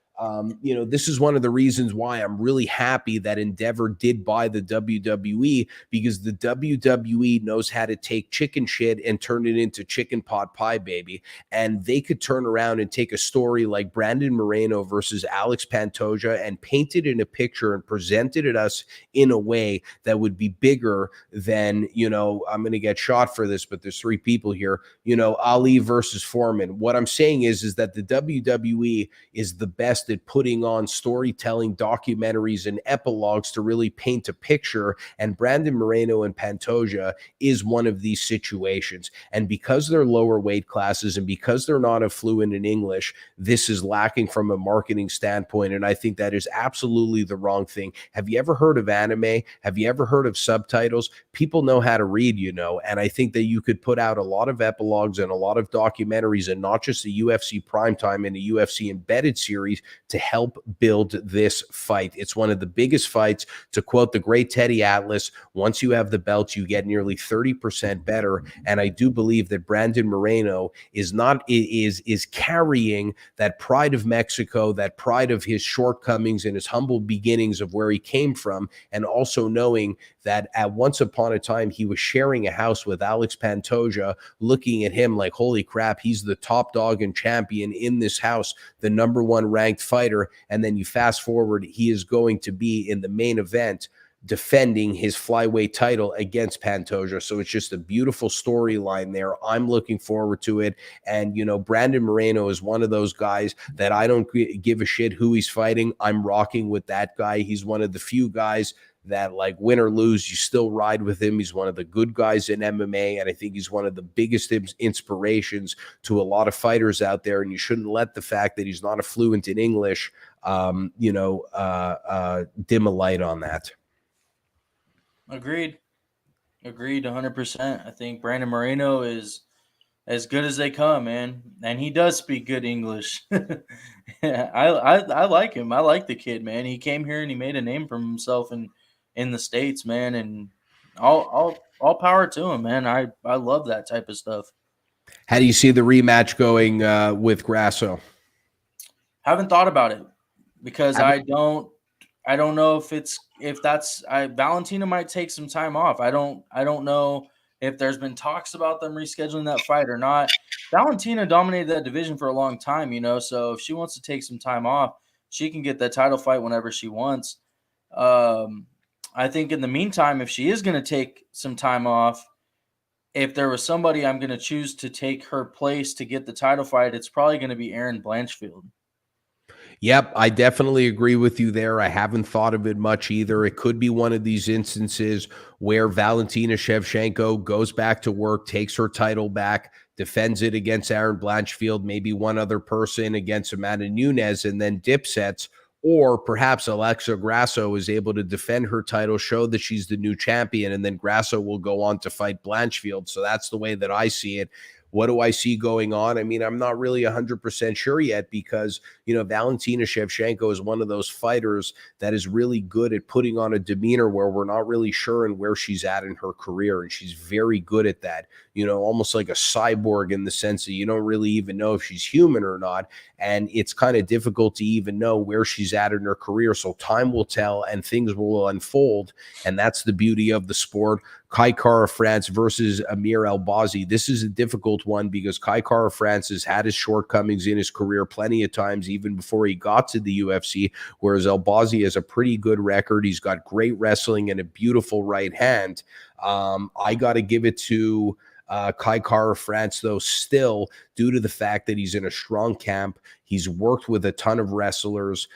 This is one of the reasons why I'm really happy that Endeavor did buy the WWE, because the WWE knows how to take chicken shit and turn it into chicken pot pie, baby. And they could turn around and take a story like Brandon Moreno versus Alex Pantoja and paint it in a picture and presented it us in a way that would be bigger than, I'm going to get shot for this, but there's 3 people here, Ali versus Foreman. What I'm saying is that the WWE is the best at putting on storytelling documentaries and epilogues to really paint a picture, and Brandon Moreno and Pantoja is one of these situations. And because they're lower weight classes and because they're not fluent in English, this is lacking from a marketing standpoint, and I think that is absolutely the wrong thing. Have you ever heard of anime? Have you ever heard of subtitles? People know how to read, and I think that you could put out a lot of epilogues and a lot of documentaries, and not just the UFC Primetime and the UFC Embedded series, to help build this fight. It's one of the biggest fights. To quote the great Teddy Atlas, once you have the belt, you get nearly 30% better. And I do believe that Brandon Moreno is carrying that pride of Mexico, that pride of his shortcomings and his humble beginnings of where he came from, and also knowing that at once upon a time he was sharing a house with Alex Pantoja, looking at him like, holy crap, he's the top dog and champion in this house, the number 1 ranked fighter. And then you fast forward, he is going to be in the main event defending his flyweight title against Pantoja. So it's just a beautiful storyline there. I'm looking forward to it. And, Brandon Moreno is one of those guys that I don't give a shit who he's fighting. I'm rocking with that guy. He's one of the few guys that, like, win or lose, you still ride with him. He's one of the good guys in MMA, and I think he's one of the biggest inspirations to a lot of fighters out there, and you shouldn't let the fact that he's not fluent in English, dim a light on that. Agreed 100%. I think Brandon Moreno is as good as they come, man, and he does speak good English. I like him. I like the kid, man. He came here and he made a name for himself in the States, man, and all power to him, man. I love that type of stuff. How do you see the rematch going with Grasso? Haven't thought about it because I don't know if that's Valentina might take some time off. I don't know if there's been talks about them rescheduling that fight or not. Valentina dominated that division for a long time, so if she wants to take some time off, she can get that title fight whenever she wants. I think in the meantime, if she is going to take some time off, if there was somebody I'm going to choose to take her place to get the title fight, it's probably going to be Erin Blanchfield. Yep, I definitely agree with you there. I haven't thought of it much either. It could be one of these instances where Valentina Shevchenko goes back to work, takes her title back, defends it against Erin Blanchfield, maybe one other person against Amanda Nunes, and then dip sets. Or perhaps Alexa Grasso is able to defend her title, show that she's the new champion, and then Grasso will go on to fight Blanchfield. So that's the way that I see it. What do I see going on? I mean, I'm not really 100% sure yet because, Valentina Shevchenko is one of those fighters that is really good at putting on a demeanor where we're not really sure in where she's at in her career. And she's very good at that, almost like a cyborg in the sense that you don't really even know if she's human or not. And it's kind of difficult to even know where she's at in her career. So time will tell and things will unfold. And that's the beauty of the sport. Kai Kara-France versus Amir Albazi. This is a difficult one because Kai Kara-France has had his shortcomings in his career plenty of times, even before he got to the UFC, whereas Albazi has a pretty good record. He's got great wrestling and a beautiful right hand. I got to give it to Kai Kara-France, though, still, due to the fact that he's in a strong camp. He's worked with a ton of wrestlers.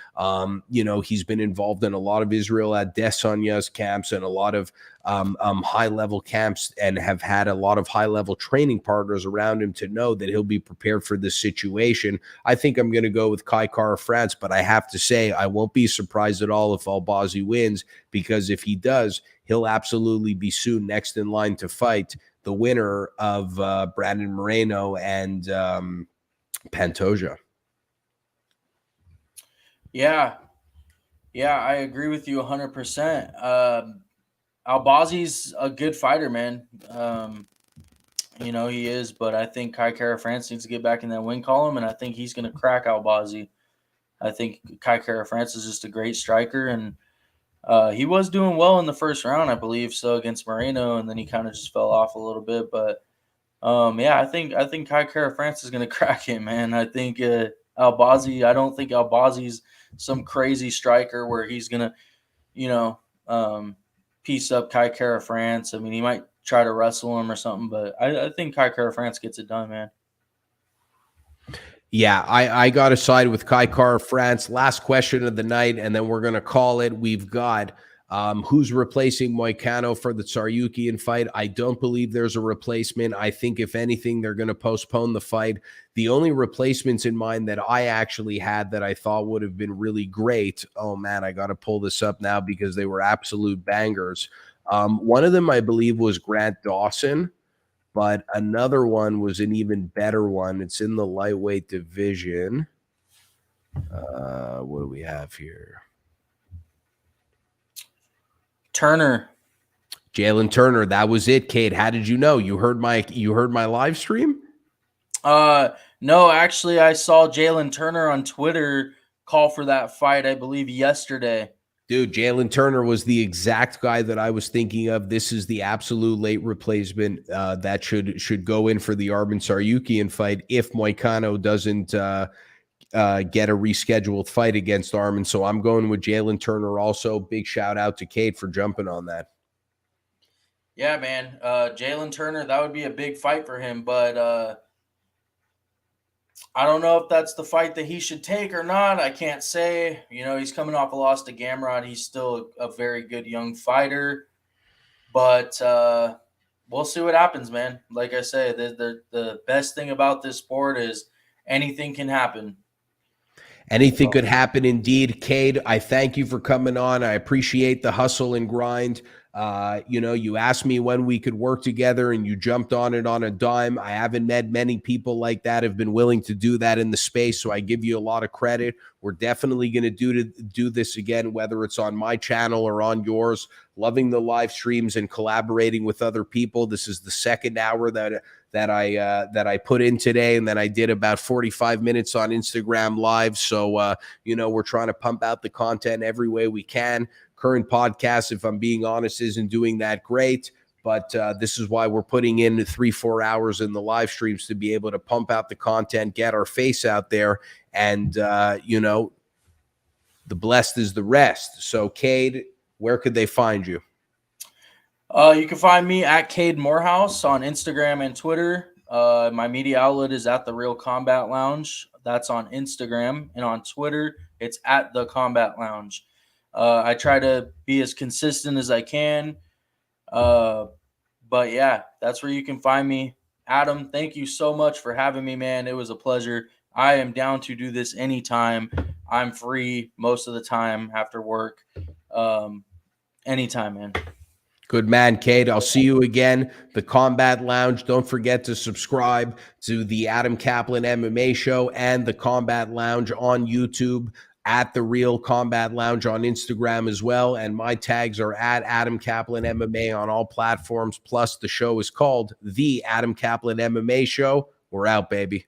He's been involved in a lot of Israel Adesanya's camps and a lot of high-level camps and have had a lot of high-level training partners around him to know that he'll be prepared for this situation. I think I'm going to go with Kai Kara-France, but I have to say I won't be surprised at all if Albazi wins, because if he does, he'll absolutely be soon next in line to fight the winner of Brandon Moreno and Pantoja. Yeah, I agree with you 100%. Albazi's a good fighter, man. He is, but I think Kai Kara-France needs to get back in that win column, and I think he's going to crack Albazi. I think Kai Kara-France is just a great striker, and he was doing well in the first round, I believe, so against Moreno, and then he kind of just fell off a little bit. But I think Kai Kara-France is going to crack him, man. I think Albazi. I don't think Albazi's some crazy striker where he's going to, piece up Kai Kara-France. I mean, he might try to wrestle him or something, but I think Kai Kara-France gets it done, man. Yeah, I got to side with Kai Kara-France. Last question of the night, and then we're going to call it. We've got who's replacing Moicano for the Tsarukyan fight. I don't believe there's a replacement. I think, if anything, they're going to postpone the fight. The only replacements in mind that I actually had that I thought would have been really great, oh, man, I got to pull this up now because they were absolute bangers. One of them, I believe, was Grant Dawson. But another one was an even better one. It's in the lightweight division. What do we have here? Turner. Jalen Turner. That was it, Cade. How did you know? You heard my live stream? No, actually, I saw Jalen Turner on Twitter call for that fight, I believe, yesterday. Dude, Jalen Turner was the exact guy that I was thinking of. This is the absolute late replacement that should go in for the Arman Tsarukyan fight if Moicano doesn't get a rescheduled fight against Arman. So I'm going with Jalen Turner also. Big shout out to Cade for jumping on that. Yeah, man. Jalen Turner, that would be a big fight for him, but I don't know if that's the fight that he should take or not. I can't say. He's coming off a loss to Gamrot. He's still a very good young fighter. But we'll see what happens, man. Like I say, the best thing about this sport is anything can happen. Anything could happen indeed. Cade, I thank you for coming on. I appreciate the hustle and grind. You asked me when we could work together and you jumped on it on a dime. I haven't met many people like that have been willing to do that in the space, so I give you a lot of credit. We're definitely going to do this again, whether it's on my channel or on yours. Loving the live streams and collaborating with other people. This is the second hour that I put in today, and then I did about 45 minutes on Instagram Live. So we're trying to pump out the content every way we can. Current podcast, if I'm being honest, isn't doing that great, but this is why we're putting in 3-4 hours in the live streams to be able to pump out the content, get our face out there, and the blessed is the rest. So Cade, where could they find you? You can find me at Cade Morehouse on Instagram and Twitter. My media outlet is at The Real Combat Lounge. That's on Instagram, and on Twitter, it's at The Combat Lounge. I try to be as consistent as I can. But yeah, that's where you can find me. Adam, thank you so much for having me, man. It was a pleasure. I am down to do this anytime. I'm free most of the time after work. Anytime, man. Good man, Cade. I'll see you again. The Combat Lounge. Don't forget to subscribe to the Adam Caplan MMA show and the Combat Lounge on YouTube, at The Real Combat Lounge on Instagram as well. And my tags are at Adam Caplan MMA on all platforms. Plus, the show is called The Adam Caplan MMA Show. We're out, baby.